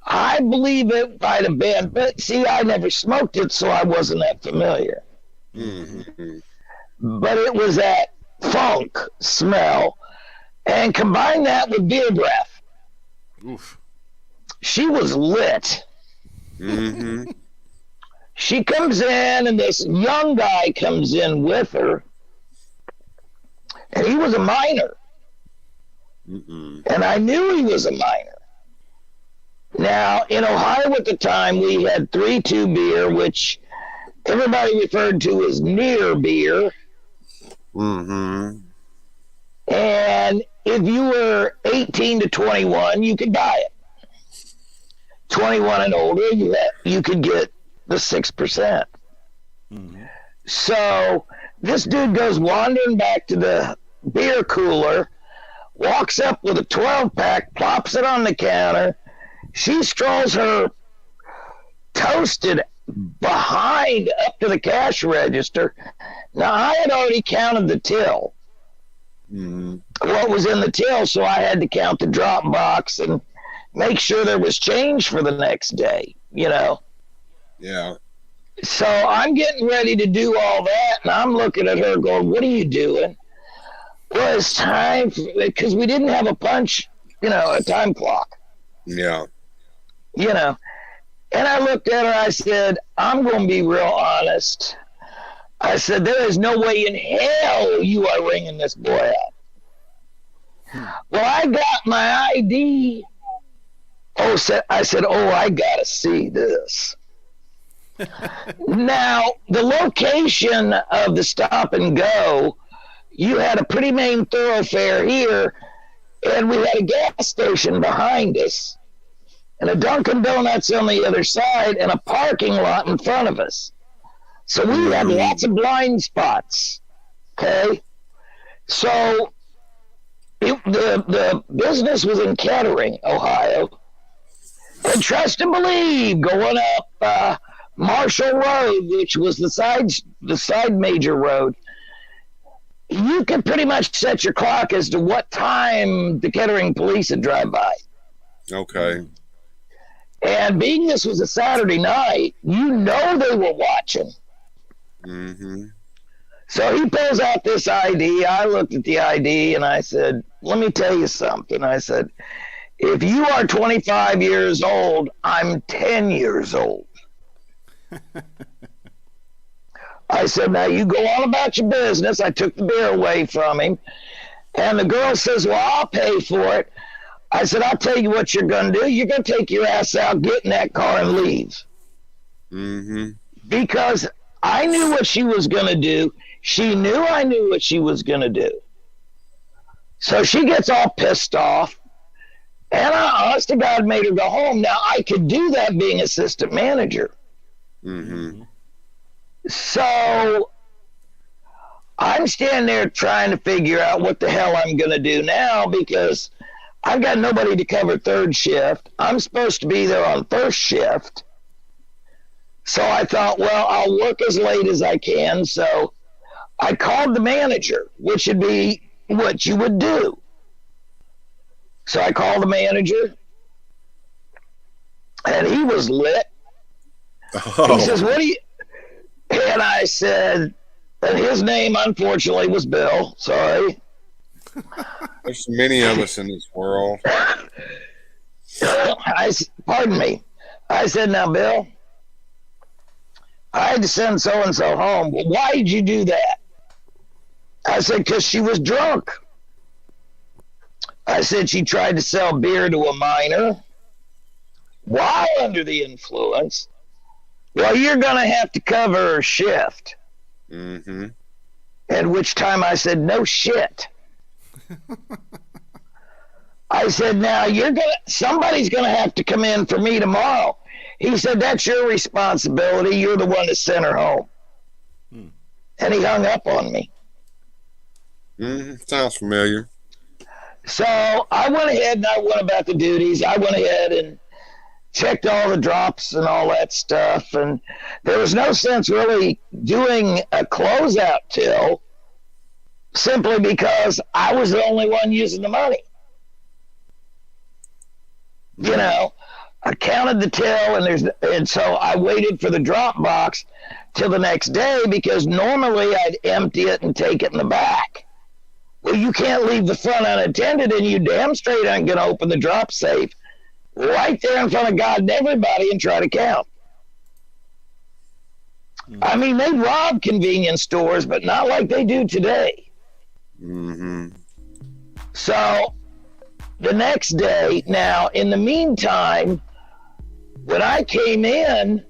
I believe it might have been, but see, I never smoked it, so I wasn't that familiar. But it was that funk smell, and combine that with beer breath. Oof. She was lit. She comes in, and this young guy comes in with her, and he was a minor. And I knew he was a minor. Now, in Ohio at the time, we had 3-2 beer, which everybody referred to as near beer. And if you were 18 to 21, you could buy it. 21 and older, you could get the 6%. So this dude goes wandering back to the beer cooler, walks up with a 12-pack, plops it on the counter. She strolls her toasted behind up to the cash register. Now, I had already counted the till. What was in the till, so I had to count the drop box and make sure there was change for the next day, you know. Yeah. So I'm getting ready to do all that, and I'm looking at her going, what are you doing? Well, it's time, because we didn't have a punch, you know, a time clock. Yeah. You know. And I looked at her, I said, I'm going to be real honest. I said, there is no way in hell you are ringing this boy up. Well, I got my ID. I said, I got to see this. Now, the location of the stop and go, you had a pretty main thoroughfare here, and we had a gas station behind us, and a Dunkin' Donuts on the other side, and a parking lot in front of us. So we had lots of blind spots, okay? So the business was in Kettering, Ohio. And trust and believe, going up Marshall Road, which was the side major road, you could pretty much set your clock as to what time the Kettering police would drive by. Okay. And being this was a Saturday night, you know they were watching. So he pulls out this ID. I looked at the ID and I said, let me tell you something. I said, if you are 25 years old, I'm 10 years old. I said, now you go on about your business. I took the beer away from him. And the girl says, well, I'll pay for it. I said, I'll tell you what you're going to do. You're going to take your ass out, get in that car, and leave. Because I knew what she was going to do. She knew I knew what she was going to do. So she gets all pissed off. And I, honest to God, made her go home. Now, I could do that being assistant manager. So I'm standing there trying to figure out what the hell I'm going to do now, because I've got nobody to cover third shift. I'm supposed to be there on first shift. So I thought, well, I'll work as late as I can. So I called the manager, which would be what you would do. So I called the manager, and he was lit. He says, what do you... And I said, and his name, unfortunately, was Bill. Sorry. There's so many of us in this world. Pardon me. I said, now, Bill, I had to send so-and-so home. Well, why did you do that? I said, because she was drunk. I said she tried to sell beer to a minor while under the influence. Well, you're going to have to cover her shift. At which time I said, no shit. I said, now somebody's going to have to come in for me tomorrow. He said, that's your responsibility. You're the one that sent her home. And he hung up on me. Sounds familiar. So I went ahead and I went about the duties. I went ahead and checked all the drops and all that stuff. And there was no sense really doing a closeout till, simply because I was the only one using the money. You know, I counted the till, and so I waited for the drop box till the next day, because normally I'd empty it and take it in the back. Well, you can't leave the front unattended, and you damn straight aren't going to open the drop safe right there in front of God and everybody and try to count. I mean, they rob convenience stores, but not like they do today. So the next day, now, in the meantime, when I came in,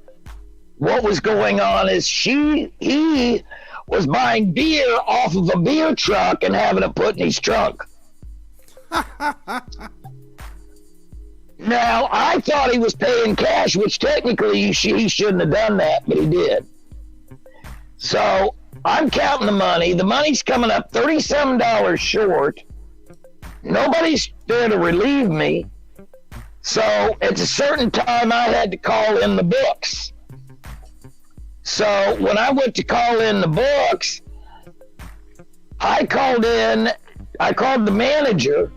what was going on is he was buying beer off of a beer truck and having it put in his trunk. Now, I thought he was paying cash, which technically he shouldn't have done that, but he did. So I'm counting the money. The money's coming up $37 short. Nobody's there to relieve me. So at a certain time, I had to call in the books. So when I went to call in the books, I called the manager,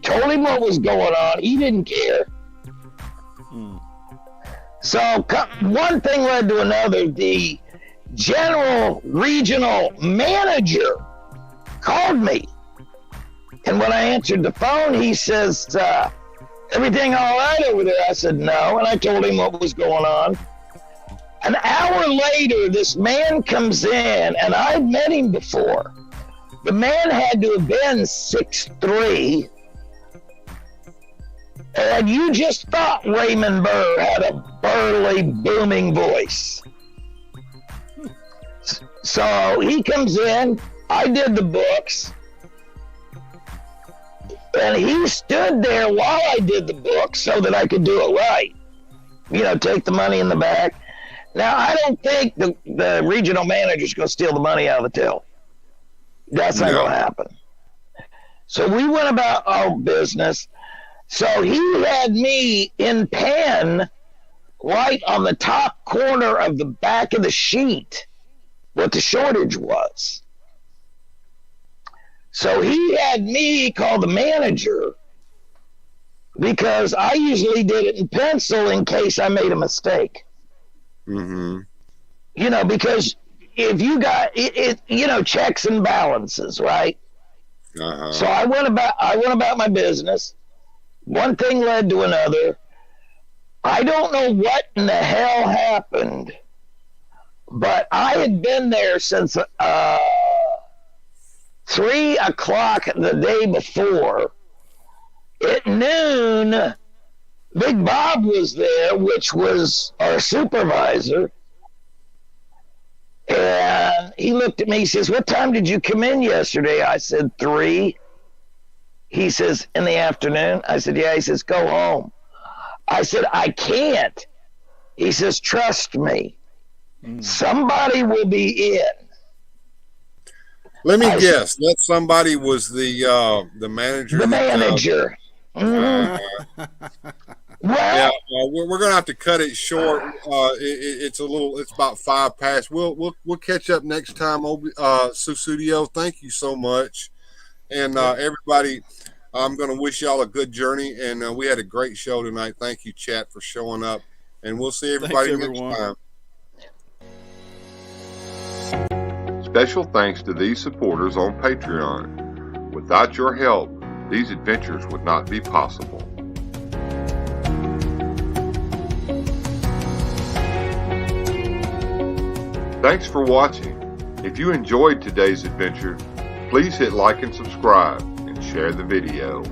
told him what was going on. He didn't care. So one thing led to another. The general regional manager called me. And when I answered the phone, he says, everything all right over there? I said, no. And I told him what was going on. An hour later, this man comes in, and I'd met him before. The man had to have been 6'3", and you just thought Raymond Burr had a burly, booming voice. So he comes in, I did the books, and he stood there while I did the books so that I could do it right. You know, take the money in the back. Now, I don't think the regional manager's going to steal the money out of the till. That's not going to happen. So we went about our business. So he had me in pen right on the top corner of the back of the sheet what the shortage was. So he had me call the manager because I usually did it in pencil in case I made a mistake. Mm-hmm. You know, because if you got it, you know, checks and balances, right? Uh-huh. So I went about my business. One thing led to another. I don't know what in the hell happened, but I had been there since 3 o'clock the day before. At noon, Big Bob was there, which was our supervisor. And he looked at me, he says, what time did you come in yesterday? I said, 3. He says, in the afternoon? I said, yeah. He says, go home. I said, I can't. He says, trust me. Somebody will be in. Let me guess. That somebody was the manager. The manager. Well, yeah, we're gonna have to cut it short. It's about 5 past. We'll catch up next time. Susudio, thank you so much, and everybody. I'm gonna wish y'all a good journey, and we had a great show tonight. Thank you, chat, for showing up, and we'll see everybody next time. Special thanks to these supporters on Patreon. Without your help, these adventures would not be possible. Thanks for watching. If you enjoyed today's adventure, please hit like and subscribe and share the video.